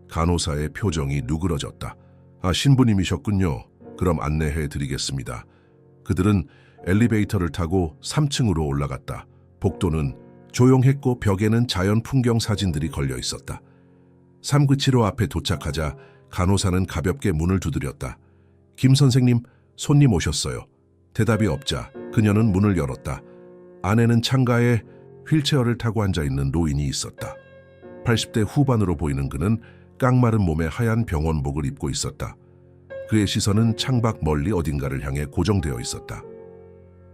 간호사의 표정이 누그러졌다. 아, 신부님이셨군요. 그럼 안내해 드리겠습니다. 그들은 엘리베이터를 타고 3층으로 올라갔다. 복도는 조용했고 벽에는 자연 풍경 사진들이 걸려 있었다. 397호 앞에 도착하자 간호사는 가볍게 문을 두드렸다. 김 선생님, 손님 오셨어요. 대답이 없자 그녀는 문을 열었다. 안에는 창가에 휠체어를 타고 앉아있는 노인이 있었다. 80대 후반으로 보이는 그는 깡마른 몸에 하얀 병원복을 입고 있었다. 그의 시선은 창밖 멀리 어딘가를 향해 고정되어 있었다.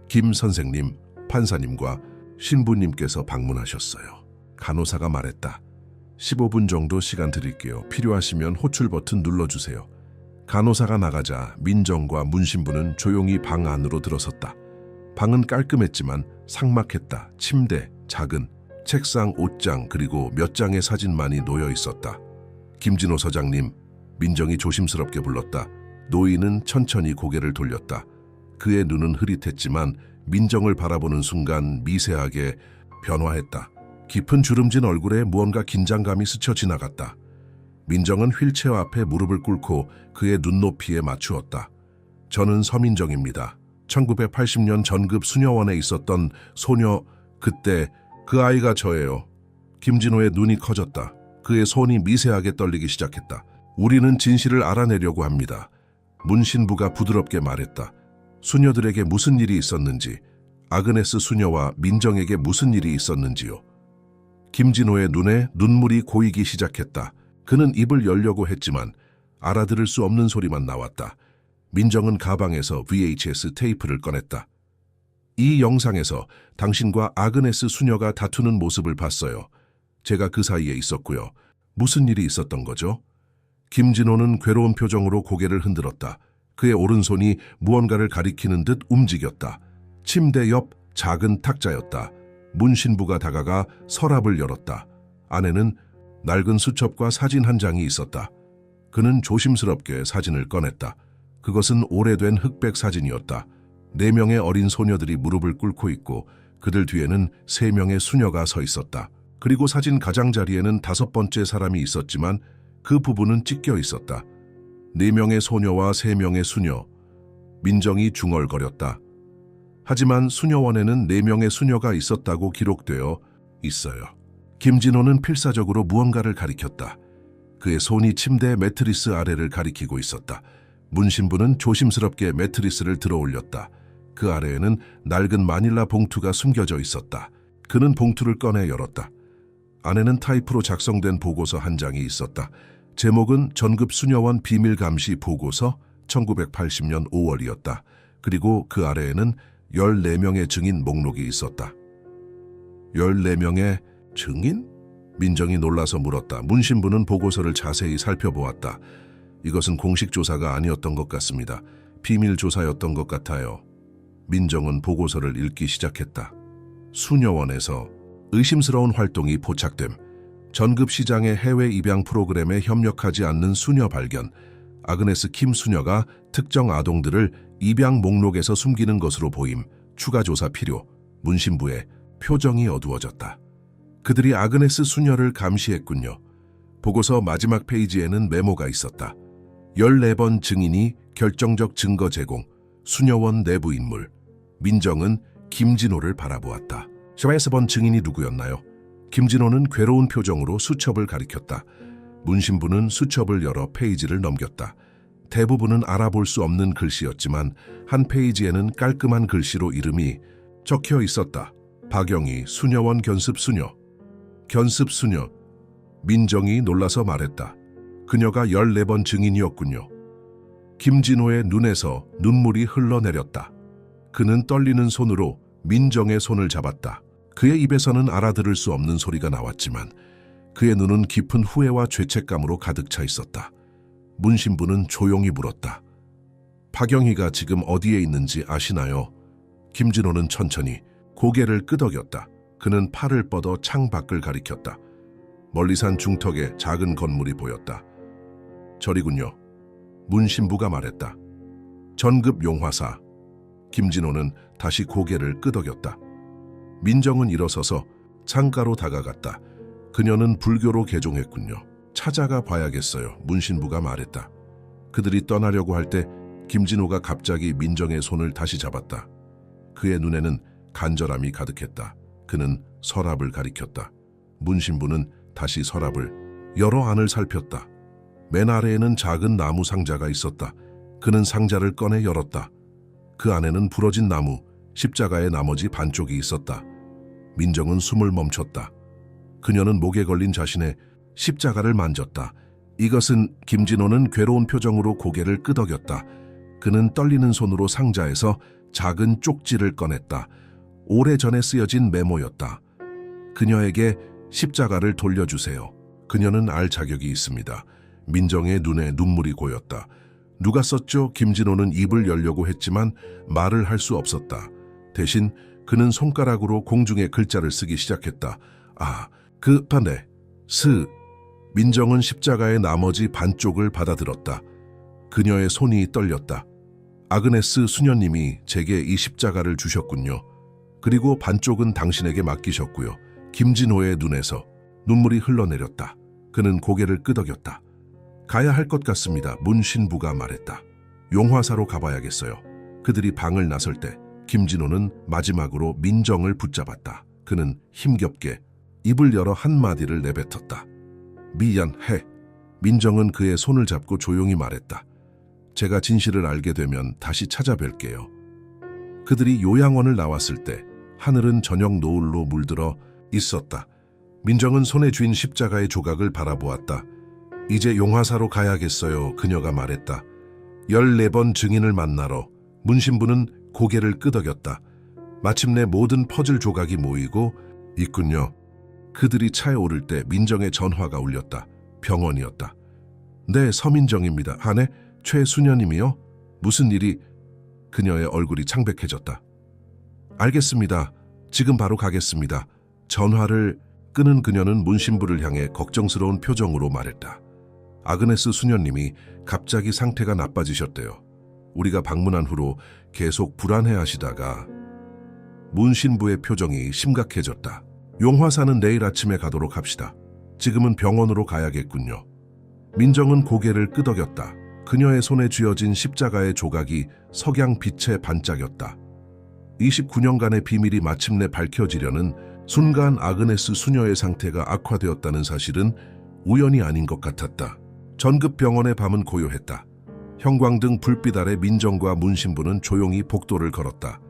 김 선생님, 판사님과 신부님께서 방문하셨어요. 간호사가 말했다. 15분 정도 시간 드릴게요. 필요하시면 호출 버튼 눌러주세요. 간호사가 나가자 민정과 문신부는 조용히 방 안으로 들어섰다. 방은 깔끔했지만 삭막했다. 침대, 작은 책상, 옷장 그리고 몇 장의 사진만이 놓여 있었다. 김진호 서장님, 민정이 조심스럽게 불렀다. 노인은 천천히 고개를 돌렸다. 그의 눈은 흐릿했지만 민정을 바라보는 순간 미세하게 변화했다. 깊은 주름진 얼굴에 무언가 긴장감이 스쳐 지나갔다. 민정은 휠체어 앞에 무릎을 꿇고 그의 눈높이에 맞추었다. 저는 서민정입니다. 1980년 전급 수녀원에 있었던 소녀, 그때 그 아이가 저예요. 김진호의 눈이 커졌다. 그의 손이 미세하게 떨리기 시작했다. 우리는 진실을 알아내려고 합니다. 문 신부가 부드럽게 말했다. 수녀들에게 무슨 일이 있었는지, 아그네스 수녀와 민정에게 무슨 일이 있었는지요. 김진호의 눈에 눈물이 고이기 시작했다. 그는 입을 열려고 했지만 알아들을 수 없는 소리만 나왔다. 민정은 가방에서 VHS 테이프를 꺼냈다. 이 영상에서 당신과 아그네스 수녀가 다투는 모습을 봤어요. 제가 그 사이에 있었고요. 무슨 일이 있었던 거죠? 김진호는 괴로운 표정으로 고개를 흔들었다. 그의 오른손이 무언가를 가리키는 듯 움직였다. 침대 옆 작은 탁자였다. 문 신부가 다가가 서랍을 열었다. 안에는 낡은 수첩과 사진 한 장이 있었다. 그는 조심스럽게 사진을 꺼냈다. 그것은 오래된 흑백 사진이었다. 4명의 어린 소녀들이 무릎을 꿇고 있고 그들 뒤에는 3명의 수녀가 서 있었다. 그리고 사진 가장자리에는 5번째 사람이 있었지만 그 부분은 찢겨 있었다. 4명의 소녀와 3명의 수녀. 민정이 중얼거렸다. 하지만 수녀원에는 4명의 수녀가 있었다고 기록되어 있어요. 김진호는 필사적으로 무언가를 가리켰다. 그의 손이 침대 매트리스 아래를 가리키고 있었다. 문 신부는 조심스럽게 매트리스를 들어 올렸다. 그 아래에는 낡은 마닐라 봉투가 숨겨져 있었다. 그는 봉투를 꺼내 열었다. 안에는 타이프로 작성된 보고서 한 장이 있었다. 제목은 전급 수녀원 비밀 감시 보고서 1980년 5월이었다. 그리고 그 아래에는 14명의 증인 목록이 있었다. 14명의 증인? 민정이 놀라서 물었다. 문 신부는 보고서를 자세히 살펴보았다. 이것은 공식 조사가 아니었던 것 같습니다. 비밀 조사였던 것 같아요. 민정은 보고서를 읽기 시작했다. 수녀원에서 의심스러운 활동이 포착됨. 전급 시장의 해외 입양 프로그램에 협력하지 않는 수녀 발견. 아그네스 킴 수녀가 특정 아동들을 입양 목록에서 숨기는 것으로 보임. 추가 조사 필요. 문 신부의 표정이 어두워졌다. 그들이 아그네스 수녀를 감시했군요. 보고서 마지막 페이지에는 메모가 있었다. 14번 증인이 결정적 증거 제공. 수녀원 내부 인물. 민정은 김진호를 바라보았다. 14번 증인이 누구였나요? 김진호는 괴로운 표정으로 수첩을 가리켰다. 문 신부는 수첩을 열어 페이지를 넘겼다. 대부분은 알아볼 수 없는 글씨였지만 한 페이지에는 깔끔한 글씨로 이름이 적혀 있었다. 박영희 수녀원 견습 수녀. 견습 수녀. 민정이 놀라서 말했다. 그녀가 14번 증인이었군요. 김진호의 눈에서 눈물이 흘러내렸다. 그는 떨리는 손으로 민정의 손을 잡았다. 그의 입에서는 알아들을 수 없는 소리가 나왔지만 그의 눈은 깊은 후회와 죄책감으로 가득 차 있었다. 문 신부는 조용히 물었다. 박영희가 지금 어디에 있는지 아시나요? 김진호는 천천히 고개를 끄덕였다. 그는 팔을 뻗어 창 밖을 가리켰다. 멀리 산 중턱에 작은 건물이 보였다. 저리군요. 문 신부가 말했다. 전급 용화사. 김진호는 다시 고개를 끄덕였다. 민정은 일어서서 창가로 다가갔다. 그녀는 불교로 개종했군요. 찾아가 봐야겠어요. 문 신부가 말했다. 그들이 떠나려고 할 때 김진호가 갑자기 민정의 손을 다시 잡았다. 그의 눈에는 간절함이 가득했다. 그는 서랍을 가리켰다. 문 신부는 다시 서랍을 열어 안을 살폈다. 맨 아래에는 작은 나무 상자가 있었다. 그는 상자를 꺼내 열었다. 그 안에는 부러진 나무, 십자가의 나머지 반쪽이 있었다. 민정은 숨을 멈췄다. 그녀는 목에 걸린 자신의 십자가를 만졌다. 이것은 김진호는 괴로운 표정으로 고개를 끄덕였다. 그는 떨리는 손으로 상자에서 작은 쪽지를 꺼냈다. 오래전에 쓰여진 메모였다. 그녀에게 십자가를 돌려주세요. 그녀는 알 자격이 있습니다. 민정의 눈에 눈물이 고였다. 누가 썼죠? 김진호는 입을 열려고 했지만 말을 할 수 없었다. 대신 그는 손가락으로 공중에 글자를 쓰기 시작했다. 그 반대, 민정은 십자가의 나머지 반쪽을 받아들었다. 그녀의 손이 떨렸다. 아그네스 수녀님이 제게 이 십자가를 주셨군요. 그리고 반쪽은 당신에게 맡기셨고요. 김진호의 눈에서 눈물이 흘러내렸다. 그는 고개를 끄덕였다. 가야 할 것 같습니다. 문 신부가 말했다. 용화사로 가봐야겠어요. 그들이 방을 나설 때 김진호는 마지막으로 민정을 붙잡았다. 그는 힘겹게 입을 열어 한마디를 내뱉었다. 미안해. 민정은 그의 손을 잡고 조용히 말했다. 제가 진실을 알게 되면 다시 찾아뵐게요. 그들이 요양원을 나왔을 때 하늘은 저녁 노을로 물들어 있었다. 민정은 손에 쥔 십자가의 조각을 바라보았다. 이제 용화사로 가야겠어요. 그녀가 말했다. 14번 증인을 만나러. 문 신부는 고개를 끄덕였다. 마침내 모든 퍼즐 조각이 모이고 있군요. 그들이 차에 오를 때 민정의 전화가 울렸다. 병원이었다. 네, 서민정입니다. 아내, 최수녀님이요? 무슨 일이? 그녀의 얼굴이 창백해졌다. 알겠습니다. 지금 바로 가겠습니다. 전화를 끄는 그녀는 문 신부를 향해 걱정스러운 표정으로 말했다. 아그네스 수녀님이 갑자기 상태가 나빠지셨대요. 우리가 방문한 후로 계속 불안해하시다가. 문 신부의 표정이 심각해졌다. 용화사는 내일 아침에 가도록 합시다. 지금은 병원으로 가야겠군요. 민정은 고개를 끄덕였다. 그녀의 손에 쥐어진 십자가의 조각이 석양빛에 반짝였다. 29년간의 비밀이 마침내 밝혀지려는 순간 아그네스 수녀의 상태가 악화되었다는 사실은 우연이 아닌 것 같았다. 전급 병원의 밤은 고요했다. 형광등 불빛 아래 민정과 문 신부는 조용히 복도를 걸었다.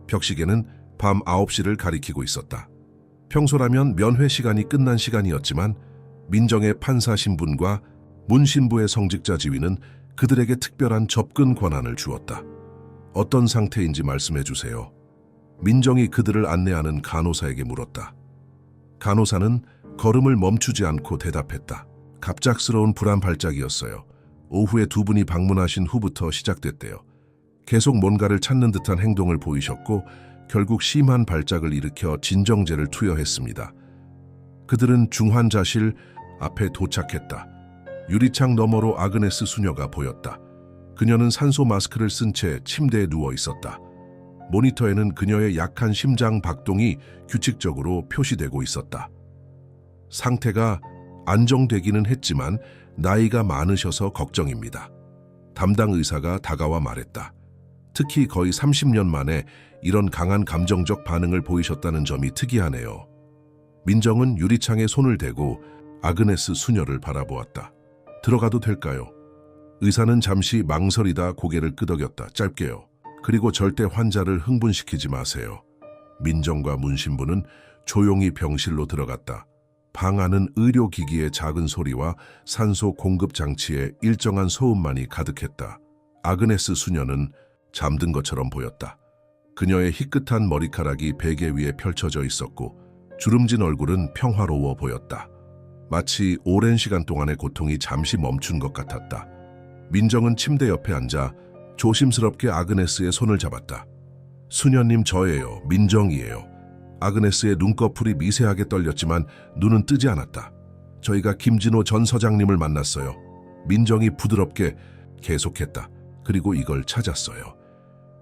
벽시계는 밤 9시를 가리키고 있었다. 평소라면 면회 시간이 끝난 시간이었지만 민정의 판사 신분과 문 신부의 성직자 지위는 그들에게 특별한 접근 권한을 주었다. 어떤 상태인지 말씀해 주세요. 민정이 그들을 안내하는 간호사에게 물었다. 간호사는 걸음을 멈추지 않고 대답했다. 갑작스러운 불안 발작이었어요. 오후에 두 분이 방문하신 후부터 시작됐대요. 계속 뭔가를 찾는 듯한 행동을 보이셨고 결국 심한 발작을 일으켜 진정제를 투여했습니다. 그들은 중환자실 앞에 도착했다. 유리창 너머로 아그네스 수녀가 보였다. 그녀는 산소 마스크를 쓴 채 침대에 누워 있었다. 모니터에는 그녀의 약한 심장 박동이 규칙적으로 표시되고 있었다. 상태가 안정되기는 했지만 나이가 많으셔서 걱정입니다. 담당 의사가 다가와 말했다. 특히 거의 30년 만에 이런 강한 감정적 반응을 보이셨다는 점이 특이하네요. 민정은 유리창에 손을 대고 아그네스 수녀를 바라보았다. 들어가도 될까요? 의사는 잠시 망설이다 고개를 끄덕였다. 짧게요. 그리고 절대 환자를 흥분시키지 마세요. 민정과 문 신부는 조용히 병실로 들어갔다. 방 안은 의료기기의 작은 소리와 산소 공급 장치의 일정한 소음만이 가득했다. 아그네스 수녀는 잠든 것처럼 보였다. 그녀의 희끗한 머리카락이 베개 위에 펼쳐져 있었고 주름진 얼굴은 평화로워 보였다. 마치 오랜 시간 동안의 고통이 잠시 멈춘 것 같았다. 민정은 침대 옆에 앉아 조심스럽게 아그네스의 손을 잡았다. 수녀님, 저예요. 민정이에요. 아그네스의 눈꺼풀이 미세하게 떨렸지만 눈은 뜨지 않았다. 저희가 김진호 전 서장님을 만났어요. 민정이 부드럽게 계속했다. 그리고 이걸 찾았어요.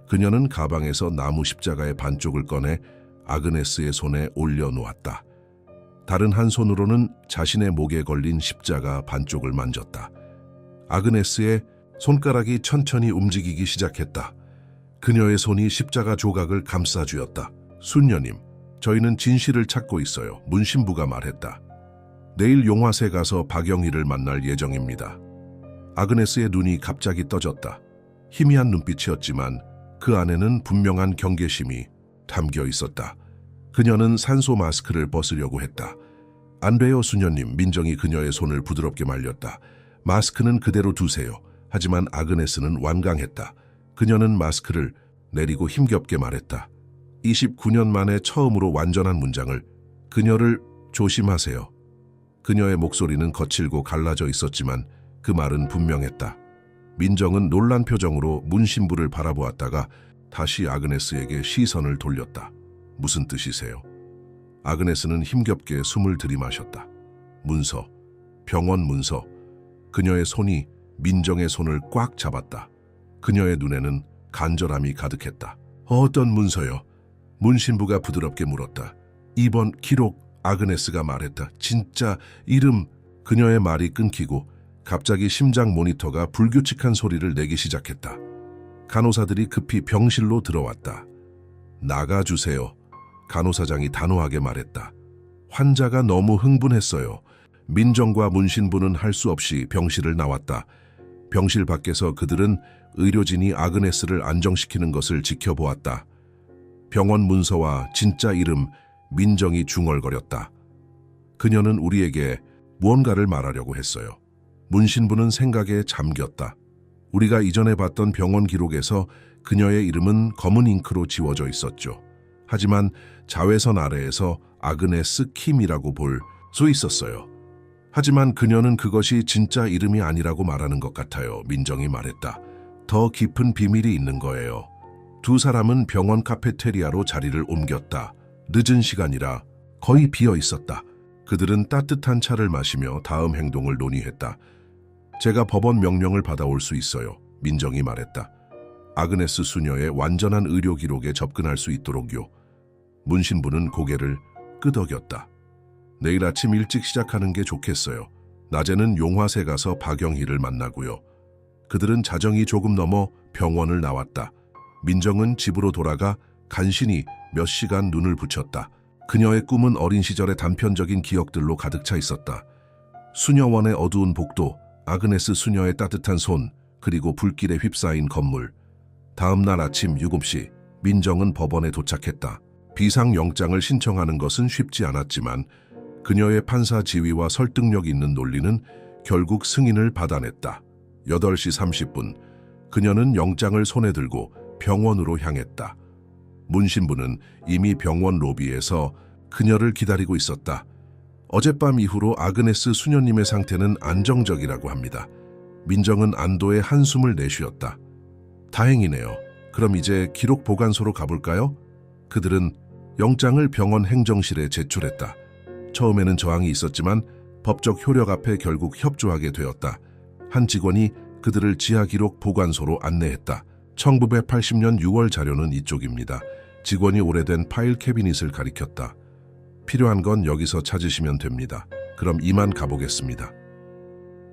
그녀는 가방에서 나무 십자가의 반쪽을 꺼내 아그네스의 손에 올려놓았다. 다른 한 손으로는 자신의 목에 걸린 십자가 반쪽을 만졌다. 아그네스의 손가락이 천천히 움직이기 시작했다. 그녀의 손이 십자가 조각을 감싸주었다. 순녀님, 저희는 진실을 찾고 있어요. 문신부가 말했다. 내일 용화세 가서 박영희를 만날 예정입니다. 아그네스의 눈이 갑자기 떠졌다. 희미한 눈빛이었지만 그 안에는 분명한 경계심이 담겨 있었다. 그녀는 산소 마스크를 벗으려고 했다. 안 돼요, 수녀님. 민정이 그녀의 손을 부드럽게 말렸다. 마스크는 그대로 두세요. 하지만 아그네스는 완강했다. 그녀는 마스크를 내리고 힘겹게 말했다. 29년 만에 처음으로 완전한 문장을. 그녀를 조심하세요. 그녀의 목소리는 거칠고 갈라져 있었지만 그 말은 분명했다. 민정은 놀란 표정으로 문신부를 바라보았다가 다시 아그네스에게 시선을 돌렸다. 무슨 뜻이세요? 아그네스는 힘겹게 숨을 들이마셨다. 문서, 병원 문서. 그녀의 손이 민정의 손을 꽉 잡았다. 그녀의 눈에는 간절함이 가득했다. 어떤 문서요? 문신부가 부드럽게 물었다. 이번 기록. 아그네스가 말했다. 진짜 이름. 그녀의 말이 끊기고 갑자기 심장 모니터가 불규칙한 소리를 내기 시작했다. 간호사들이 급히 병실로 들어왔다. 나가주세요. 간호사장이 단호하게 말했다. 환자가 너무 흥분했어요. 민정과 문신부는 할 수 없이 병실을 나왔다. 병실 밖에서 그들은 의료진이 아그네스를 안정시키는 것을 지켜보았다. 병원 문서와 진짜 이름, 민정이 중얼거렸다. 그녀는 우리에게 무언가를 말하려고 했어요. 문신부는 생각에 잠겼다. 우리가 이전에 봤던 병원 기록에서 그녀의 이름은 검은 잉크로 지워져 있었죠. 하지만 자외선 아래에서 아그네스 킴이라고 볼 수 있었어요. 하지만 그녀는 그것이 진짜 이름이 아니라고 말하는 것 같아요. 민정이 말했다. 더 깊은 비밀이 있는 거예요. 두 사람은 병원 카페테리아로 자리를 옮겼다. 늦은 시간이라 거의 비어 있었다. 그들은 따뜻한 차를 마시며 다음 행동을 논의했다. 제가 법원 명령을 받아올 수 있어요. 민정이 말했다. 아그네스 수녀의 완전한 의료 기록에 접근할 수 있도록요. 문신부는 고개를 끄덕였다. 내일 아침 일찍 시작하는 게 좋겠어요. 낮에는 용화세 가서 박영희를 만나고요. 그들은 자정이 조금 넘어 병원을 나왔다. 민정은 집으로 돌아가 간신히 몇 시간 눈을 붙였다. 그녀의 꿈은 어린 시절의 단편적인 기억들로 가득 차 있었다. 수녀원의 어두운 복도, 아그네스 수녀의 따뜻한 손, 그리고 불길에 휩싸인 건물. 다음 날 아침 7시, 민정은 법원에 도착했다. 비상영장을 신청하는 것은 쉽지 않았지만 그녀의 판사 지위와 설득력 있는 논리는 결국 승인을 받아냈다. 8시 30분, 그녀는 영장을 손에 들고 병원으로 향했다. 문신부는 이미 병원 로비에서 그녀를 기다리고 있었다. 어젯밤 이후로 아그네스 수녀님의 상태는 안정적이라고 합니다. 민정은 안도의 한숨을 내쉬었다. 다행이네요. 그럼 이제 기록 보관소로 가볼까요? 그들은 영장을 병원 행정실에 제출했다. 처음에는 저항이 있었지만 법적 효력 앞에 결국 협조하게 되었다. 한 직원이 그들을 지하기록 보관소로 안내했다. 1980년 6월 자료는 이쪽입니다. 직원이 오래된 파일 캐비닛을 가리켰다. 필요한 건 여기서 찾으시면 됩니다. 그럼 이만 가보겠습니다.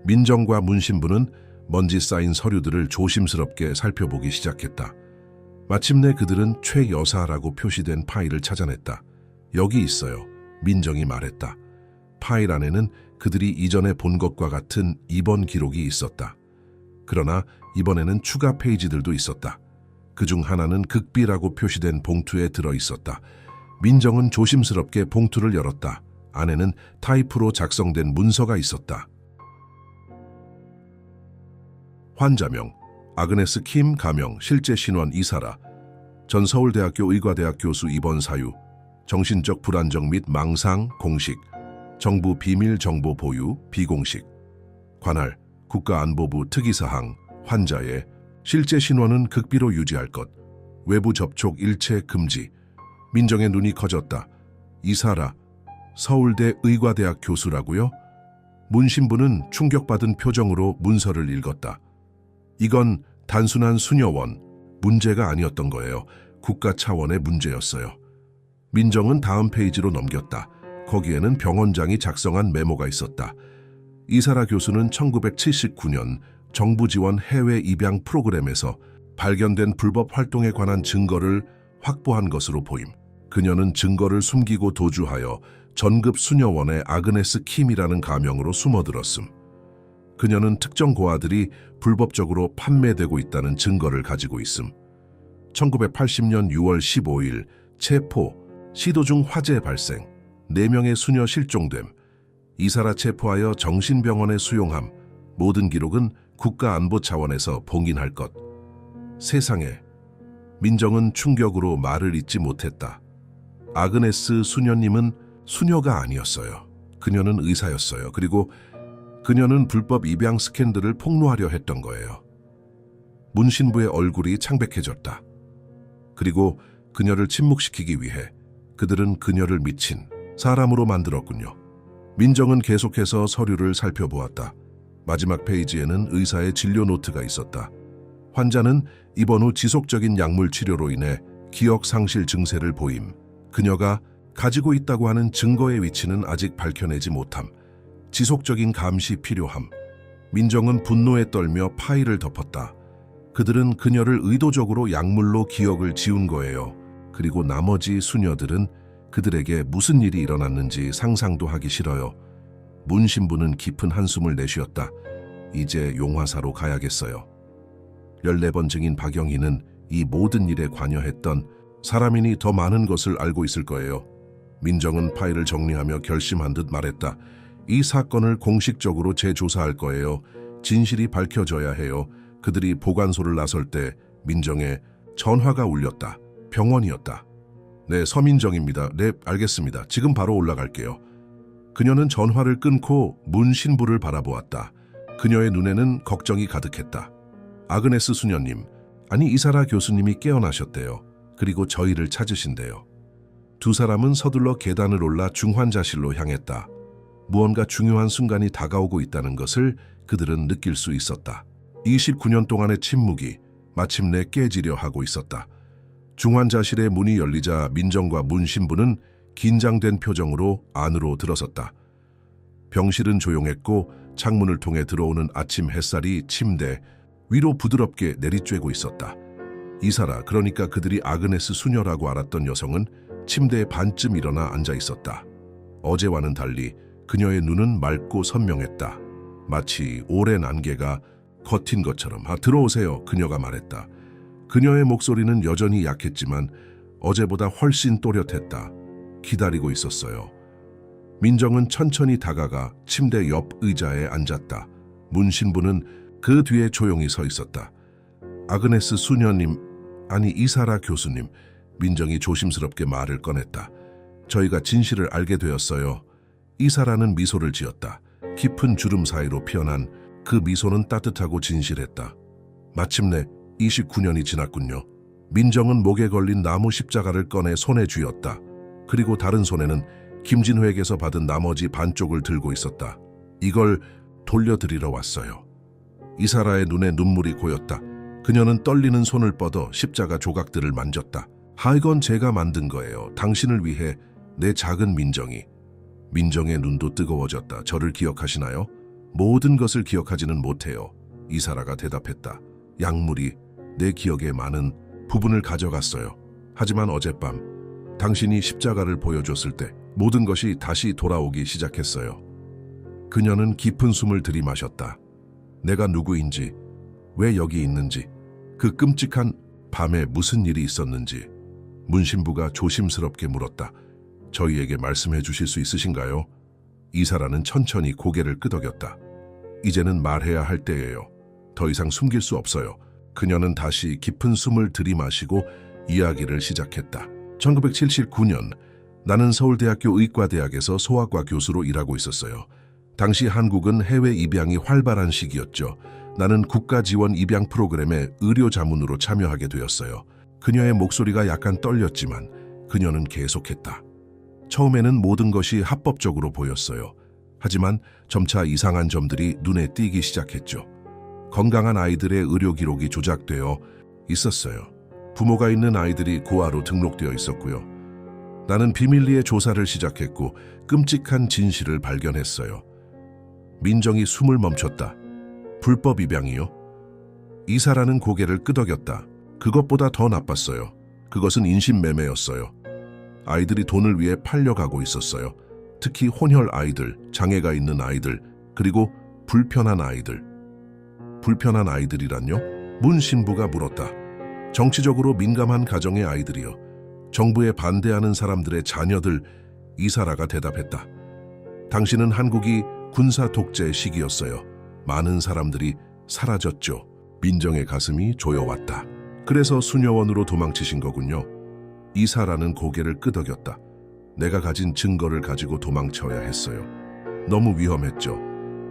민정과 문신부는 먼지 쌓인 서류들을 조심스럽게 살펴보기 시작했다. 마침내 그들은 최 여사라고 표시된 파일을 찾아냈다. 여기 있어요. 민정이 말했다. 파일 안에는 그들이 이전에 본 것과 같은 입원 기록이 있었다. 그러나 이번에는 추가 페이지들도 있었다. 그중 하나는 극비라고 표시된 봉투에 들어있었다. 민정은 조심스럽게 봉투를 열었다. 안에는 타이프로 작성된 문서가 있었다. 환자명 아그네스 킴 가명 실제 신원 이사라 전 서울대학교 의과대학 교수 입원 사유 정신적 불안정 및 망상 공식 정부 비밀 정보 보유 비공식 관할 국가안보부 특이사항 환자의 실제 신원은 극비로 유지할 것 외부 접촉 일체 금지 민정의 눈이 커졌다. 이사라 서울대 의과대학 교수라고요? 문신부는 충격받은 표정으로 문서를 읽었다. 이건 단순한 수녀원, 문제가 아니었던 거예요. 국가 차원의 문제였어요. 민정은 다음 페이지로 넘겼다. 거기에는 병원장이 작성한 메모가 있었다. 이사라 교수는 1979년 정부 지원 해외 입양 프로그램에서 발견된 불법 활동에 관한 증거를 확보한 것으로 보임. 그녀는 증거를 숨기고 도주하여 전급 수녀원의 아그네스 킴이라는 가명으로 숨어들었음. 그녀는 특정 고아들이 불법적으로 판매되고 있다는 증거를 가지고 있음. 1980년 6월 15일 체포, 시도 중 화재 발생, 4명의 수녀 실종됨, 이사라 체포하여 정신병원에 수용함, 모든 기록은 국가안보 차원에서 봉인할 것. 세상에, 민정은 충격으로 말을 잇지 못했다. 아그네스 수녀님은 수녀가 아니었어요. 그녀는 의사였어요. 그리고 그녀는 불법 입양 스캔들을 폭로하려 했던 거예요. 문신부의 얼굴이 창백해졌다. 그리고 그녀를 침묵시키기 위해 그들은 그녀를 미친 사람으로 만들었군요. 민정은 계속해서 서류를 살펴보았다. 마지막 페이지에는 의사의 진료 노트가 있었다. 환자는 입원 후 지속적인 약물 치료로 인해 기억 상실 증세를 보임. 그녀가 가지고 있다고 하는 증거의 위치는 아직 밝혀내지 못함. 지속적인 감시 필요함. 민정은 분노에 떨며 파일을 덮었다. 그들은 그녀를 의도적으로 약물로 기억을 지운 거예요. 그리고 나머지 수녀들은 그들에게 무슨 일이 일어났는지 상상도 하기 싫어요. 문 신부는 깊은 한숨을 내쉬었다. 이제 용화사로 가야겠어요. 14번 증인 박영희는 이 모든 일에 관여했던 사람이니 더 많은 것을 알고 있을 거예요. 민정은 파일을 정리하며 결심한 듯 말했다. 이 사건을 공식적으로 재조사할 거예요. 진실이 밝혀져야 해요. 그들이 보관소를 나설 때 민정의 전화가 울렸다. 병원이었다. 네, 서민정입니다. 네, 알겠습니다. 지금 바로 올라갈게요. 그녀는 전화를 끊고 문 신부를 바라보았다. 그녀의 눈에는 걱정이 가득했다. 아그네스 수녀님, 아니 이사라 교수님이 깨어나셨대요. 그리고 저희를 찾으신대요. 두 사람은 서둘러 계단을 올라 중환자실로 향했다. 무언가 중요한 순간이 다가오고 있다는 것을 그들은 느낄 수 있었다. 29년 동안의 침묵이 마침내 깨지려 하고 있었다. 중환자실의 문이 열리자 민정과 문 신부는 긴장된 표정으로 안으로 들어섰다. 병실은 조용했고 창문을 통해 들어오는 아침 햇살이 침대 위로 부드럽게 내리쬐고 있었다. 이사라, 그러니까 그들이 아그네스 수녀라고 알았던 여성은 침대에 반쯤 일어나 앉아 있었다. 어제와는 달리 그녀의 눈은 맑고 선명했다. 마치 오랜 안개가 겉인 것처럼. 들어오세요, 그녀가 말했다. 그녀의 목소리는 여전히 약했지만 어제보다 훨씬 또렷했다. 기다리고 있었어요. 민정은 천천히 다가가 침대 옆 의자에 앉았다. 문 신부는 그 뒤에 조용히 서 있었다. 아그네스 수녀님, 아니 이사라 교수님, 민정이 조심스럽게 말을 꺼냈다. 저희가 진실을 알게 되었어요. 이사라는 미소를 지었다. 깊은 주름 사이로 피어난 그 미소는 따뜻하고 진실했다. 마침내 29년이 지났군요. 민정은 목에 걸린 나무 십자가를 꺼내 손에 쥐었다. 그리고 다른 손에는 김진회에게서 받은 나머지 반쪽을 들고 있었다. 이걸 돌려드리러 왔어요. 이사라의 눈에 눈물이 고였다. 그녀는 떨리는 손을 뻗어 십자가 조각들을 만졌다. 이건 제가 만든 거예요. 당신을 위해 내 작은 민정이. 민정의 눈도 뜨거워졌다. 저를 기억하시나요? 모든 것을 기억하지는 못해요. 이사라가 대답했다. 약물이 내 기억의 많은 부분을 가져갔어요. 하지만 어젯밤 당신이 십자가를 보여줬을 때 모든 것이 다시 돌아오기 시작했어요. 그녀는 깊은 숨을 들이마셨다. 내가 누구인지, 왜 여기 있는지, 그 끔찍한 밤에 무슨 일이 있었는지. 문신부가 조심스럽게 물었다. 저희에게 말씀해 주실 수 있으신가요? 이사라는 천천히 고개를 끄덕였다. 이제는 말해야 할 때예요. 더 이상 숨길 수 없어요. 그녀는 다시 깊은 숨을 들이마시고 이야기를 시작했다. 1979년 나는 서울대학교 의과대학에서 소아과 교수로 일하고 있었어요. 당시 한국은 해외 입양이 활발한 시기였죠. 나는 국가지원 입양 프로그램에 의료 자문으로 참여하게 되었어요. 그녀의 목소리가 약간 떨렸지만 그녀는 계속했다. 처음에는 모든 것이 합법적으로 보였어요. 하지만 점차 이상한 점들이 눈에 띄기 시작했죠. 건강한 아이들의 의료 기록이 조작되어 있었어요. 부모가 있는 아이들이 고아로 등록되어 있었고요. 나는 비밀리에 조사를 시작했고 끔찍한 진실을 발견했어요. 민정이 숨을 멈췄다. 불법 입양이요? 이사라는 고개를 끄덕였다. 그것보다 더 나빴어요. 그것은 인신매매였어요. 아이들이 돈을 위해 팔려가고 있었어요. 특히 혼혈 아이들, 장애가 있는 아이들, 그리고 불편한 아이들. 불편한 아이들이란요? 문 신부가 물었다. 정치적으로 민감한 가정의 아이들이요. 정부에 반대하는 사람들의 자녀들, 이사라가 대답했다. 당신은 한국이 군사 독재 시기였어요. 많은 사람들이 사라졌죠. 민정의 가슴이 조여왔다. 그래서 수녀원으로 도망치신 거군요. 이사라는 고개를 끄덕였다. 내가 가진 증거를 가지고 도망쳐야 했어요. 너무 위험했죠.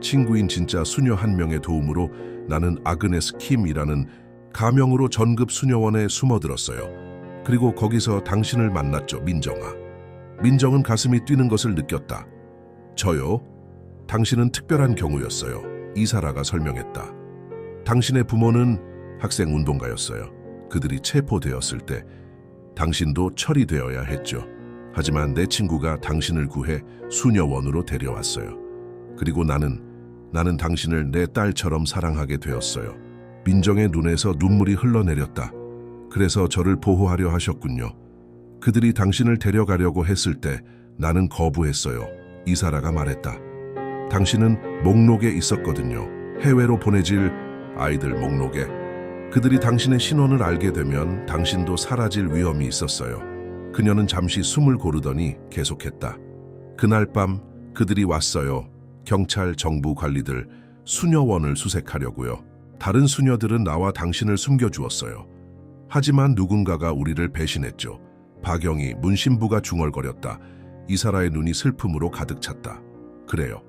친구인 진짜 수녀 한 명의 도움으로 나는 아그네스 킴이라는 가명으로 전급 수녀원에 숨어들었어요. 그리고 거기서 당신을 만났죠, 민정아. 민정은 가슴이 뛰는 것을 느꼈다. 저요? 당신은 특별한 경우였어요. 이사라가 설명했다. 당신의 부모는 학생 운동가였어요. 그들이 체포되었을 때 당신도 처리되어야 했죠. 하지만 내 친구가 당신을 구해 수녀원으로 데려왔어요. 그리고 나는 당신을 내 딸처럼 사랑하게 되었어요. 민정의 눈에서 눈물이 흘러내렸다. 그래서 저를 보호하려 하셨군요. 그들이 당신을 데려가려고 했을 때 나는 거부했어요. 이사라가 말했다. 당신은 목록에 있었거든요. 해외로 보내질 아이들 목록에. 그들이 당신의 신원을 알게 되면 당신도 사라질 위험이 있었어요. 그녀는 잠시 숨을 고르더니 계속했다. 그날 밤 그들이 왔어요. 경찰, 정부 관리들, 수녀원을 수색하려고요. 다른 수녀들은 나와 당신을 숨겨주었어요. 하지만 누군가가 우리를 배신했죠. 박영희, 문신부가 중얼거렸다. 이사라의 눈이 슬픔으로 가득 찼다. 그래요.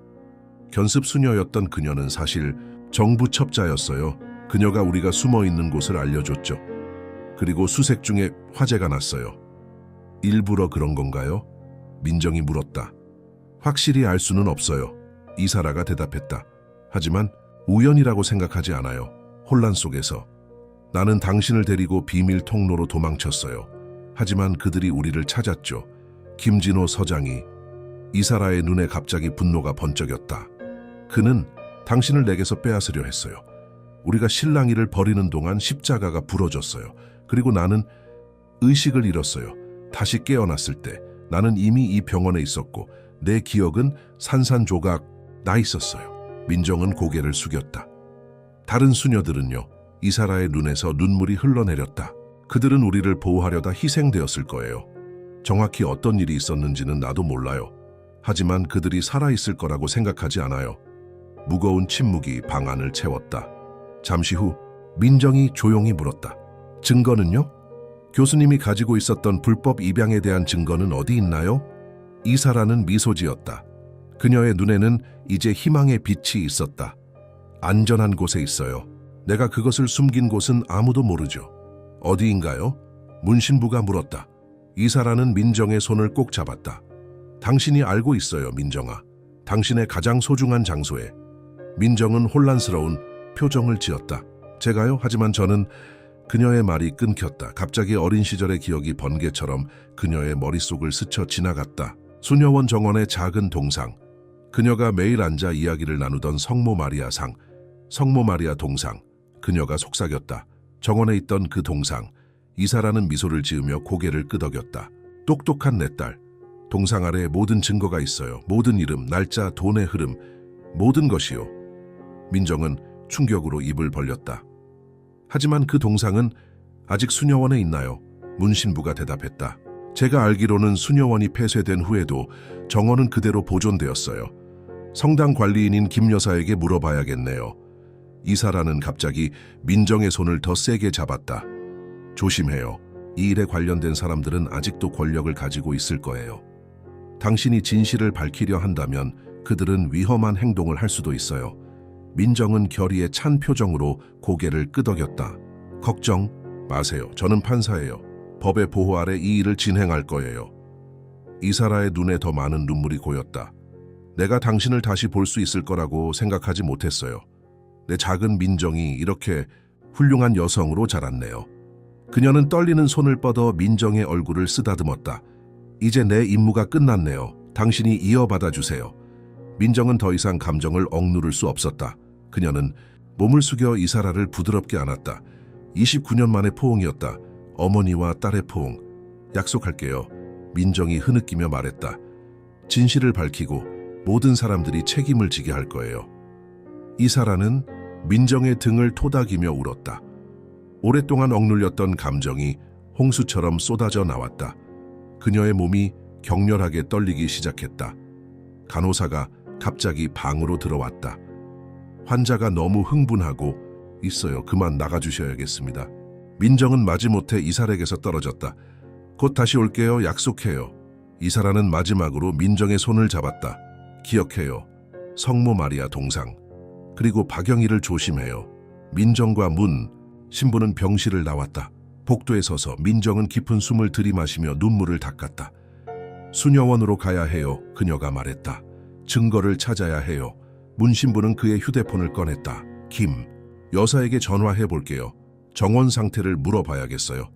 견습 수녀였던 그녀는 사실 정부 첩자였어요. 그녀가 우리가 숨어있는 곳을 알려줬죠. 그리고 수색 중에 화재가 났어요. 일부러 그런 건가요? 민정이 물었다. 확실히 알 수는 없어요. 이사라가 대답했다. 하지만 우연이라고 생각하지 않아요. 혼란 속에서. 나는 당신을 데리고 비밀 통로로 도망쳤어요. 하지만 그들이 우리를 찾았죠. 김진호 서장이. 이사라의 눈에 갑자기 분노가 번쩍였다. 그는 당신을 내게서 빼앗으려 했어요. 우리가 실랑이를 벌이는 동안 십자가가 부러졌어요. 그리고 나는 의식을 잃었어요. 다시 깨어났을 때 나는 이미 이 병원에 있었고 내 기억은 산산조각 나 있었어요. 민정은 고개를 숙였다. 다른 수녀들은요. 이사라의 눈에서 눈물이 흘러내렸다. 그들은 우리를 보호하려다 희생되었을 거예요. 정확히 어떤 일이 있었는지는 나도 몰라요. 하지만 그들이 살아있을 거라고 생각하지 않아요. 무거운 침묵이 방 안을 채웠다. 잠시 후 민정이 조용히 물었다. 증거는요? 교수님이 가지고 있었던 불법 입양에 대한 증거는 어디 있나요? 이사라는 미소 지었다. 그녀의 눈에는 이제 희망의 빛이 있었다. 안전한 곳에 있어요. 내가 그것을 숨긴 곳은 아무도 모르죠. 어디인가요? 문신부가 물었다. 이사라는 민정의 손을 꼭 잡았다. 당신이 알고 있어요, 민정아. 당신의 가장 소중한 장소에. 민정은 혼란스러운 표정을 지었다. 제가요? 하지만 저는 그녀의 말이 끊겼다. 갑자기 어린 시절의 기억이 번개처럼 그녀의 머릿속을 스쳐 지나갔다. 수녀원 정원의 작은 동상. 그녀가 매일 앉아 이야기를 나누던 성모 마리아 상. 성모 마리아 동상. 그녀가 속삭였다. 정원에 있던 그 동상. 이사라는 미소를 지으며 고개를 끄덕였다. 똑똑한 내 딸. 동상 아래에 모든 증거가 있어요. 모든 이름, 날짜, 돈의 흐름, 모든 것이요. 민정은 충격으로 입을 벌렸다. 하지만 그 동상은 아직 수녀원에 있나요? 문신부가 대답했다. 제가 알기로는 수녀원이 폐쇄된 후에도 정원은 그대로 보존되었어요. 성당 관리인인 김 여사에게 물어봐야겠네요. 이사라는 갑자기 민정의 손을 더 세게 잡았다. 조심해요. 이 일에 관련된 사람들은 아직도 권력을 가지고 있을 거예요. 당신이 진실을 밝히려 한다면 그들은 위험한 행동을 할 수도 있어요. 민정은 결의에 찬 표정으로 고개를 끄덕였다. 걱정 마세요. 저는 판사예요. 법의 보호 아래 이 일을 진행할 거예요. 이사라의 눈에 더 많은 눈물이 고였다. 내가 당신을 다시 볼 수 있을 거라고 생각하지 못했어요. 내 작은 민정이 이렇게 훌륭한 여성으로 자랐네요. 그녀는 떨리는 손을 뻗어 민정의 얼굴을 쓰다듬었다. 이제 내 임무가 끝났네요. 당신이 이어받아 주세요. 민정은 더 이상 감정을 억누를 수 없었다. 그녀는 몸을 숙여 이사라를 부드럽게 안았다. 29년 만의 포옹이었다. 어머니와 딸의 포옹. 약속할게요. 민정이 흐느끼며 말했다. 진실을 밝히고 모든 사람들이 책임을 지게 할 거예요. 이사라는 민정의 등을 토닥이며 울었다. 오랫동안 억눌렸던 감정이 홍수처럼 쏟아져 나왔다. 그녀의 몸이 격렬하게 떨리기 시작했다. 간호사가 갑자기 방으로 들어왔다. 환자가 너무 흥분하고 있어요. 그만 나가주셔야겠습니다. 민정은 마지못해 이사락에서 떨어졌다. 곧 다시 올게요. 약속해요. 이사라는 마지막으로 민정의 손을 잡았다. 기억해요. 성모 마리아 동상. 그리고 박영희를 조심해요. 민정과 문 신부는 병실을 나왔다. 복도에 서서 민정은 깊은 숨을 들이마시며 눈물을 닦았다. 수녀원으로 가야 해요. 그녀가 말했다. 증거를 찾아야 해요. 문 신부는 그의 휴대폰을 꺼냈다. 김, 여사에게 전화해 볼게요. 정원 상태를 물어봐야겠어요.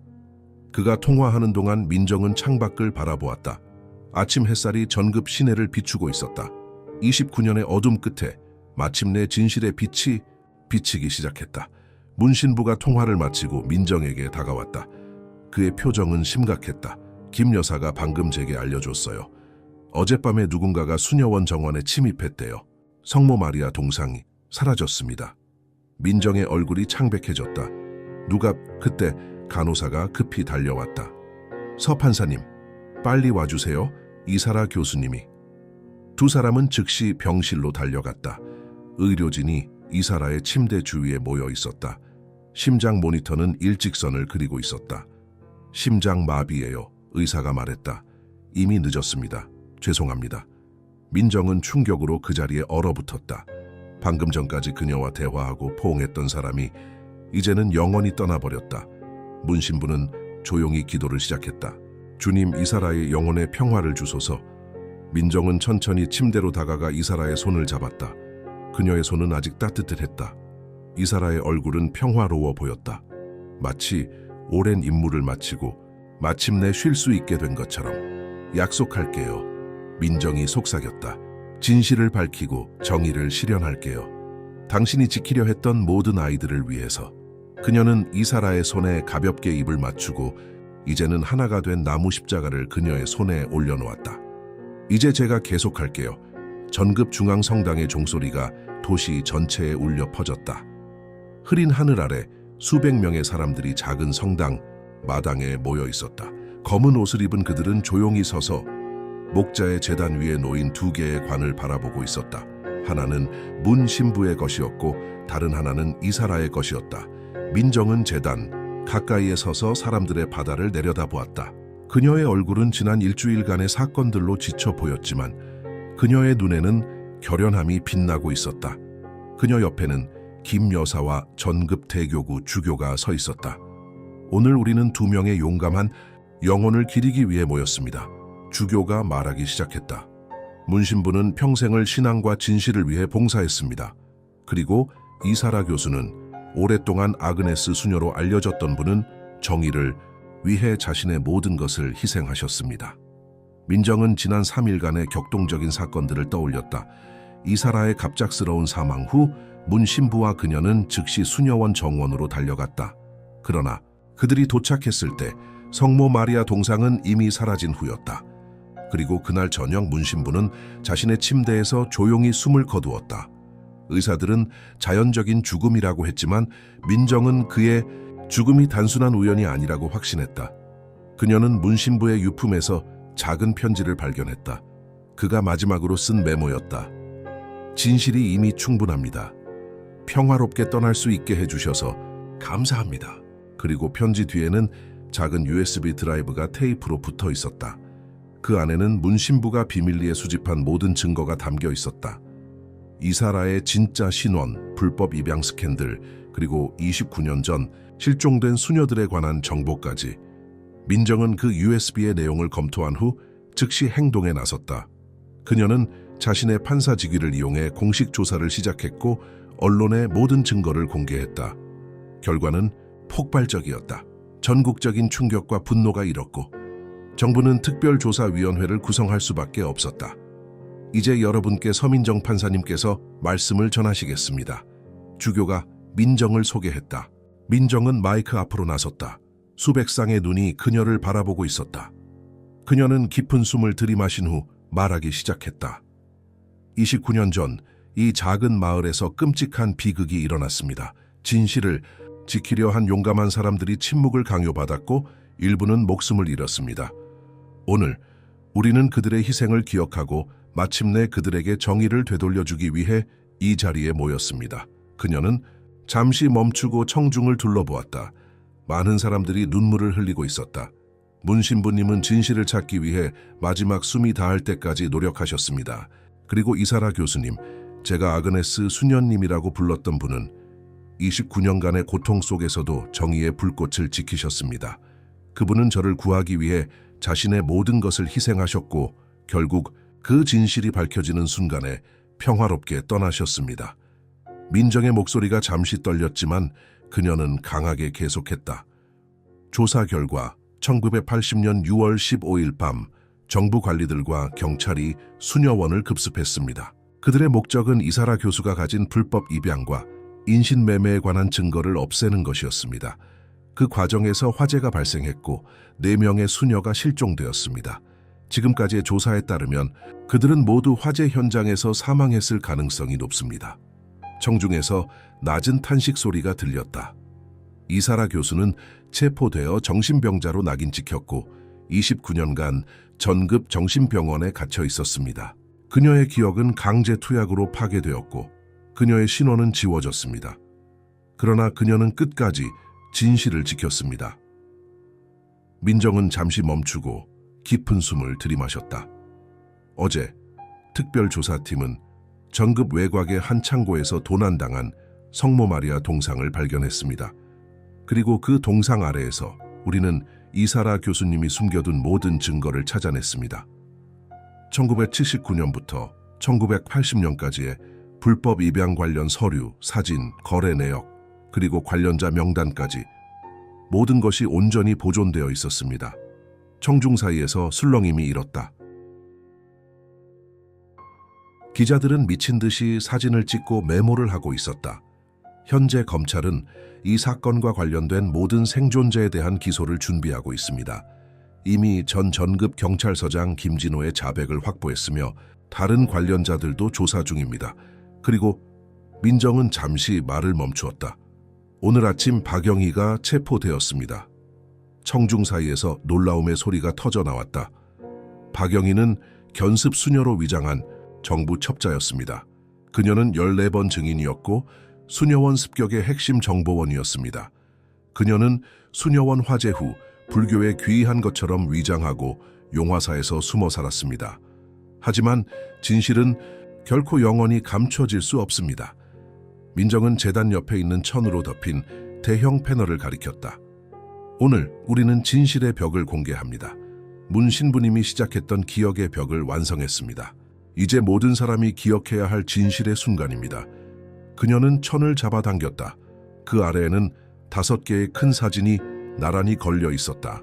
그가 통화하는 동안 민정은 창밖을 바라보았다. 아침 햇살이 전급 시내를 비추고 있었다. 29년의 어둠 끝에 마침내 진실의 빛이 비치기 시작했다. 문 신부가 통화를 마치고 민정에게 다가왔다. 그의 표정은 심각했다. 김 여사가 방금 제게 알려줬어요. 어젯밤에 누군가가 수녀원 정원에 침입했대요. 성모 마리아 동상이 사라졌습니다. 민정의 얼굴이 창백해졌다. 누가 그때 간호사가 급히 달려왔다. 서 판사님, 빨리 와주세요. 이사라 교수님이. 두 사람은 즉시 병실로 달려갔다. 의료진이 이사라의 침대 주위에 모여 있었다. 심장 모니터는 일직선을 그리고 있었다. 심장 마비예요. 의사가 말했다. 이미 늦었습니다. 죄송합니다. 민정은 충격으로 그 자리에 얼어붙었다. 방금 전까지 그녀와 대화하고 포옹했던 사람이 이제는 영원히 떠나버렸다. 문 신부는 조용히 기도를 시작했다. 주님, 이사라의 영혼에 평화를 주소서. 민정은 천천히 침대로 다가가 이사라의 손을 잡았다. 그녀의 손은 아직 따뜻했다. 이사라의 얼굴은 평화로워 보였다. 마치 오랜 임무를 마치고 마침내 쉴 수 있게 된 것처럼. 약속할게요. 민정이 속삭였다. 진실을 밝히고 정의를 실현할게요. 당신이 지키려 했던 모든 아이들을 위해서. 그녀는 이사라의 손에 가볍게 입을 맞추고 이제는 하나가 된 나무 십자가를 그녀의 손에 올려놓았다. 이제 제가 계속할게요. 전급 중앙 성당의 종소리가 도시 전체에 울려 퍼졌다. 흐린 하늘 아래 수백 명의 사람들이 작은 성당 마당에 모여 있었다. 검은 옷을 입은 그들은 조용히 서서 목자의 제단 위에 놓인 두 개의 관을 바라보고 있었다. 하나는 문 신부의 것이었고 다른 하나는 이사라의 것이었다. 민정은 제단 가까이에 서서 사람들의 바다를 내려다보았다. 그녀의 얼굴은 지난 일주일간의 사건들로 지쳐 보였지만 그녀의 눈에는 결연함이 빛나고 있었다. 그녀 옆에는 김 여사와 전급 대교구 주교가 서 있었다. 오늘 우리는 두 명의 용감한 영혼을 기리기 위해 모였습니다. 주교가 말하기 시작했다. 문 신부는 평생을 신앙과 진실을 위해 봉사했습니다. 그리고 이사라 교수는 오랫동안 아그네스 수녀로 알려졌던 분은 정의를 위해 자신의 모든 것을 희생하셨습니다. 민정은 지난 3일간의 격동적인 사건들을 떠올렸다. 이사라의 갑작스러운 사망 후 문 신부와 그녀는 즉시 수녀원 정원으로 달려갔다. 그러나 그들이 도착했을 때 성모 마리아 동상은 이미 사라진 후였다. 그리고 그날 저녁 문 신부는 자신의 침대에서 조용히 숨을 거두었다. 의사들은 자연적인 죽음이라고 했지만 민정은 그의 죽음이 단순한 우연이 아니라고 확신했다. 그녀는 문 신부의 유품에서 작은 편지를 발견했다. 그가 마지막으로 쓴 메모였다. 진실이 이미 충분합니다. 평화롭게 떠날 수 있게 해주셔서 감사합니다. 그리고 편지 뒤에는 작은 USB 드라이브가 테이프로 붙어 있었다. 그 안에는 문 신부가 비밀리에 수집한 모든 증거가 담겨 있었다. 이사라의 진짜 신원, 불법 입양 스캔들, 그리고 29년 전 실종된 수녀들에 관한 정보까지. 민정은 그 USB의 내용을 검토한 후 즉시 행동에 나섰다. 그녀는 자신의 판사 직위를 이용해 공식 조사를 시작했고 언론에 모든 증거를 공개했다. 결과는 폭발적이었다. 전국적인 충격과 분노가 일었고 정부는 특별조사위원회를 구성할 수밖에 없었다. 이제 여러분께 서민정 판사님께서 말씀을 전하시겠습니다. 주교가 민정을 소개했다. 민정은 마이크 앞으로 나섰다. 수백 쌍의 눈이 그녀를 바라보고 있었다. 그녀는 깊은 숨을 들이마신 후 말하기 시작했다. 29년 전 이 작은 마을에서 끔찍한 비극이 일어났습니다. 진실을 지키려 한 용감한 사람들이 침묵을 강요받았고 일부는 목숨을 잃었습니다. 오늘 우리는 그들의 희생을 기억하고 마침내 그들에게 정의를 되돌려주기 위해 이 자리에 모였습니다. 그녀는 잠시 멈추고 청중을 둘러보았다. 많은 사람들이 눈물을 흘리고 있었다. 문 신부님은 진실을 찾기 위해 마지막 숨이 닿을 때까지 노력하셨습니다. 그리고 이사라 교수님, 제가 아그네스 수녀님이라고 불렀던 분은 29년간의 고통 속에서도 정의의 불꽃을 지키셨습니다. 그분은 저를 구하기 위해 자신의 모든 것을 희생하셨고 결국 그 진실이 밝혀지는 순간에 평화롭게 떠나셨습니다. 민정의 목소리가 잠시 떨렸지만 그녀는 강하게 계속했다. 조사 결과 1980년 6월 15일 밤 정부 관리들과 경찰이 수녀원을 급습했습니다. 그들의 목적은 이사라 교수가 가진 불법 입양과 인신매매에 관한 증거를 없애는 것이었습니다. 그 과정에서 화재가 발생했고 4명의 수녀가 실종되었습니다. 지금까지의 조사에 따르면 그들은 모두 화재 현장에서 사망했을 가능성이 높습니다. 청중에서 낮은 탄식 소리가 들렸다. 이사라 교수는 체포되어 정신병자로 낙인 찍혔고 29년간 전급 정신병원에 갇혀 있었습니다. 그녀의 기억은 강제 투약으로 파괴되었고 그녀의 신원은 지워졌습니다. 그러나 그녀는 끝까지 진실을 지켰습니다. 민정은 잠시 멈추고 깊은 숨을 들이마셨다. 어제 특별조사팀은 전급 외곽의 한 창고에서 도난당한 성모 마리아 동상을 발견했습니다. 그리고 그 동상 아래에서 우리는 이사라 교수님이 숨겨둔 모든 증거를 찾아냈습니다. 1979년부터 1980년까지의 불법 입양 관련 서류, 사진, 거래 내역, 그리고 관련자 명단까지 모든 것이 온전히 보존되어 있었습니다. 청중 사이에서 술렁임이 일었다. 기자들은 미친 듯이 사진을 찍고 메모를 하고 있었다. 현재 검찰은 이 사건과 관련된 모든 생존자에 대한 기소를 준비하고 있습니다. 이미 전 전급 경찰서장 김진호의 자백을 확보했으며 다른 관련자들도 조사 중입니다. 그리고 민정은 잠시 말을 멈추었다. 오늘 아침 박영희가 체포되었습니다. 청중 사이에서 놀라움의 소리가 터져나왔다. 박영희는 견습 수녀로 위장한 정부 첩자였습니다. 그녀는 14번 증인이었고 수녀원 습격의 핵심 정보원이었습니다. 그녀는 수녀원 화재 후 불교에 귀의한 것처럼 위장하고 용화사에서 숨어 살았습니다. 하지만 진실은 결코 영원히 감춰질 수 없습니다. 민정은 재단 옆에 있는 천으로 덮인 대형 패널을 가리켰다. 오늘 우리는 진실의 벽을 공개합니다. 문 신부님이 시작했던 기억의 벽을 완성했습니다. 이제 모든 사람이 기억해야 할 진실의 순간입니다. 그녀는 천을 잡아당겼다. 그 아래에는 5개의 큰 사진이 나란히 걸려 있었다.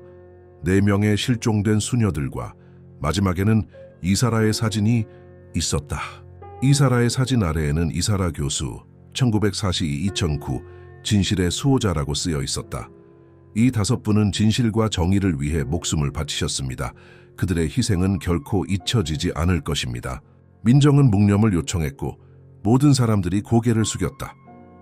4명의 실종된 수녀들과 마지막에는 이사라의 사진이 있었다. 이사라의 사진 아래에는 이사라 교수, 1942-2009 진실의 수호자라고 쓰여 있었다. 이 5분은 진실과 정의를 위해 목숨을 바치셨습니다. 그들의 희생은 결코 잊혀지지 않을 것입니다. 민정은 묵념을 요청했고 모든 사람들이 고개를 숙였다.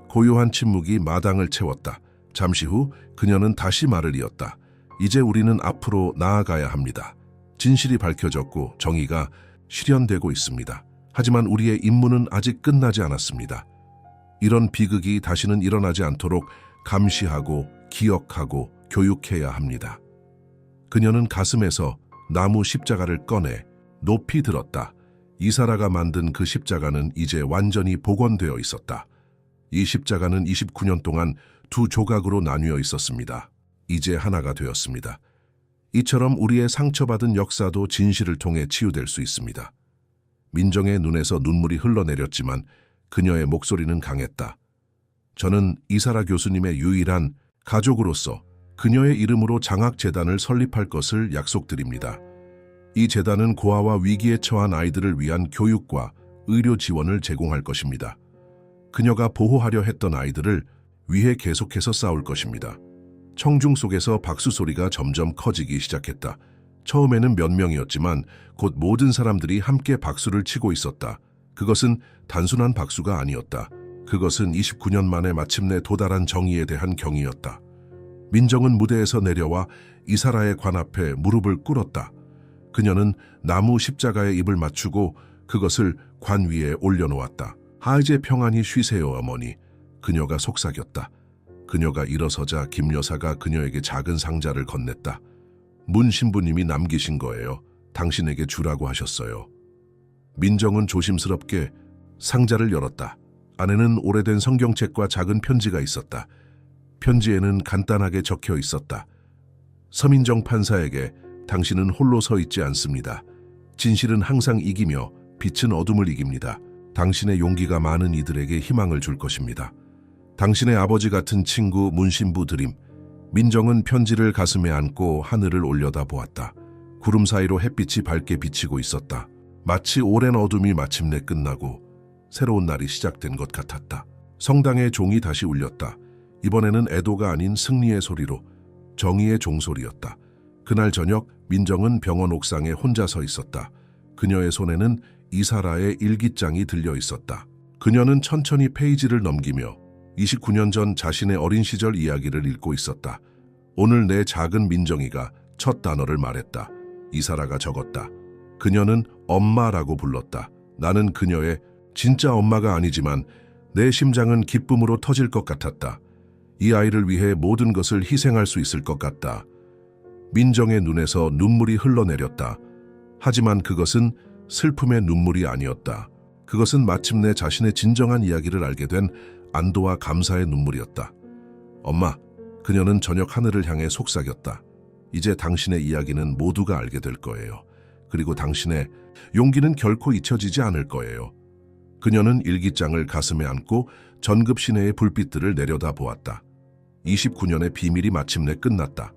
고요한 침묵이 마당을 채웠다. 잠시 후 그녀는 다시 말을 이었다. 이제 우리는 앞으로 나아가야 합니다. 진실이 밝혀졌고 정의가 실현되고 있습니다. 하지만 우리의 임무는 아직 끝나지 않았습니다. 이런 비극이 다시는 일어나지 않도록 감시하고 기억하고 교육해야 합니다. 그녀는 가슴에서 나무 십자가를 꺼내 높이 들었다. 이사라가 만든 그 십자가는 이제 완전히 복원되어 있었다. 이 십자가는 29년 동안 2 조각으로 나뉘어 있었습니다. 이제 하나가 되었습니다. 이처럼 우리의 상처받은 역사도 진실을 통해 치유될 수 있습니다. 민정의 눈에서 눈물이 흘러내렸지만 그녀의 목소리는 강했다. 저는 이사라 교수님의 유일한 가족으로서 그녀의 이름으로 장학재단을 설립할 것을 약속드립니다. 이 재단은 고아와 위기에 처한 아이들을 위한 교육과 의료 지원을 제공할 것입니다. 그녀가 보호하려 했던 아이들을 위해 계속해서 싸울 것입니다. 청중 속에서 박수 소리가 점점 커지기 시작했다. 처음에는 몇 명이었지만 곧 모든 사람들이 함께 박수를 치고 있었다. 그것은 단순한 박수가 아니었다. 그것은 29년 만에 마침내 도달한 정의에 대한 경의였다. 민정은 무대에서 내려와 이사라의 관 앞에 무릎을 꿇었다. 그녀는 나무 십자가에 입을 맞추고 그것을 관 위에 올려놓았다. 이제 평안히 쉬세요, 어머니. 그녀가 속삭였다. 그녀가 일어서자 김 여사가 그녀에게 작은 상자를 건넸다. 문 신부님이 남기신 거예요. 당신에게 주라고 하셨어요. 민정은 조심스럽게 상자를 열었다. 안에는 오래된 성경책과 작은 편지가 있었다. 편지에는 간단하게 적혀 있었다. 서민정 판사에게 당신은 홀로 서 있지 않습니다. 진실은 항상 이기며 빛은 어둠을 이깁니다. 당신의 용기가 많은 이들에게 희망을 줄 것입니다. 당신의 아버지 같은 친구 문신부 드림. 민정은 편지를 가슴에 안고 하늘을 올려다 보았다. 구름 사이로 햇빛이 밝게 비치고 있었다. 마치 오랜 어둠이 마침내 끝나고 새로운 날이 시작된 것 같았다. 성당의 종이 다시 울렸다. 이번에는 애도가 아닌 승리의 소리로, 정의의 종소리였다. 그날 저녁 민정은 병원 옥상에 혼자 서 있었다. 그녀의 손에는 이사라의 일기장이 들려 있었다. 그녀는 천천히 페이지를 넘기며 29년 전 자신의 어린 시절 이야기를 읽고 있었다. 오늘 내 작은 민정이가 첫 단어를 말했다. 이사라가 적었다. 그녀는 엄마라고 불렀다. 나는 그녀의 진짜 엄마가 아니지만 내 심장은 기쁨으로 터질 것 같았다. 이 아이를 위해 모든 것을 희생할 수 있을 것 같다. 민정의 눈에서 눈물이 흘러내렸다. 하지만 그것은 슬픔의 눈물이 아니었다. 그것은 마침내 자신의 진정한 이야기를 알게 된 안도와 감사의 눈물이었다. 엄마, 그녀는 저녁 하늘을 향해 속삭였다. 이제 당신의 이야기는 모두가 알게 될 거예요. 그리고 당신의 용기는 결코 잊혀지지 않을 거예요. 그녀는 일기장을 가슴에 안고 전급 시내의 불빛들을 내려다 보았다. 29년의 비밀이 마침내 끝났다.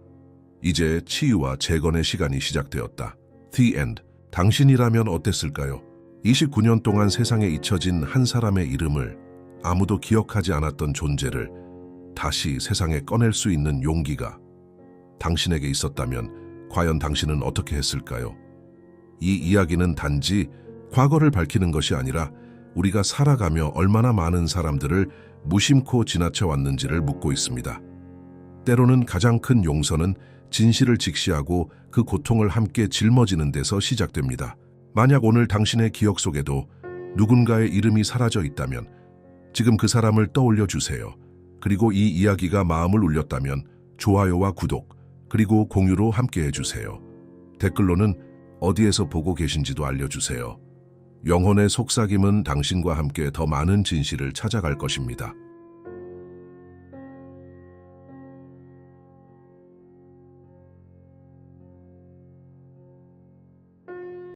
이제 치유와 재건의 시간이 시작되었다. The End. 당신이라면 어땠을까요? 29년 동안 세상에 잊혀진 한 사람의 이름을, 아무도 기억하지 않았던 존재를 다시 세상에 꺼낼 수 있는 용기가 당신에게 있었다면 과연 당신은 어떻게 했을까요? 이 이야기는 단지 과거를 밝히는 것이 아니라 우리가 살아가며 얼마나 많은 사람들을 무심코 지나쳐 왔는지를 묻고 있습니다. 때로는 가장 큰 용서는 진실을 직시하고 그 고통을 함께 짊어지는 데서 시작됩니다. 만약 오늘 당신의 기억 속에도 누군가의 이름이 사라져 있다면 지금 그 사람을 떠올려 주세요. 그리고 이 이야기가 마음을 울렸다면 좋아요와 구독, 그리고 공유로 함께 해주세요. 댓글로는 어디에서 보고 계신지도 알려주세요. 영혼의 속삭임은 당신과 함께 더 많은 진실을 찾아갈 것입니다.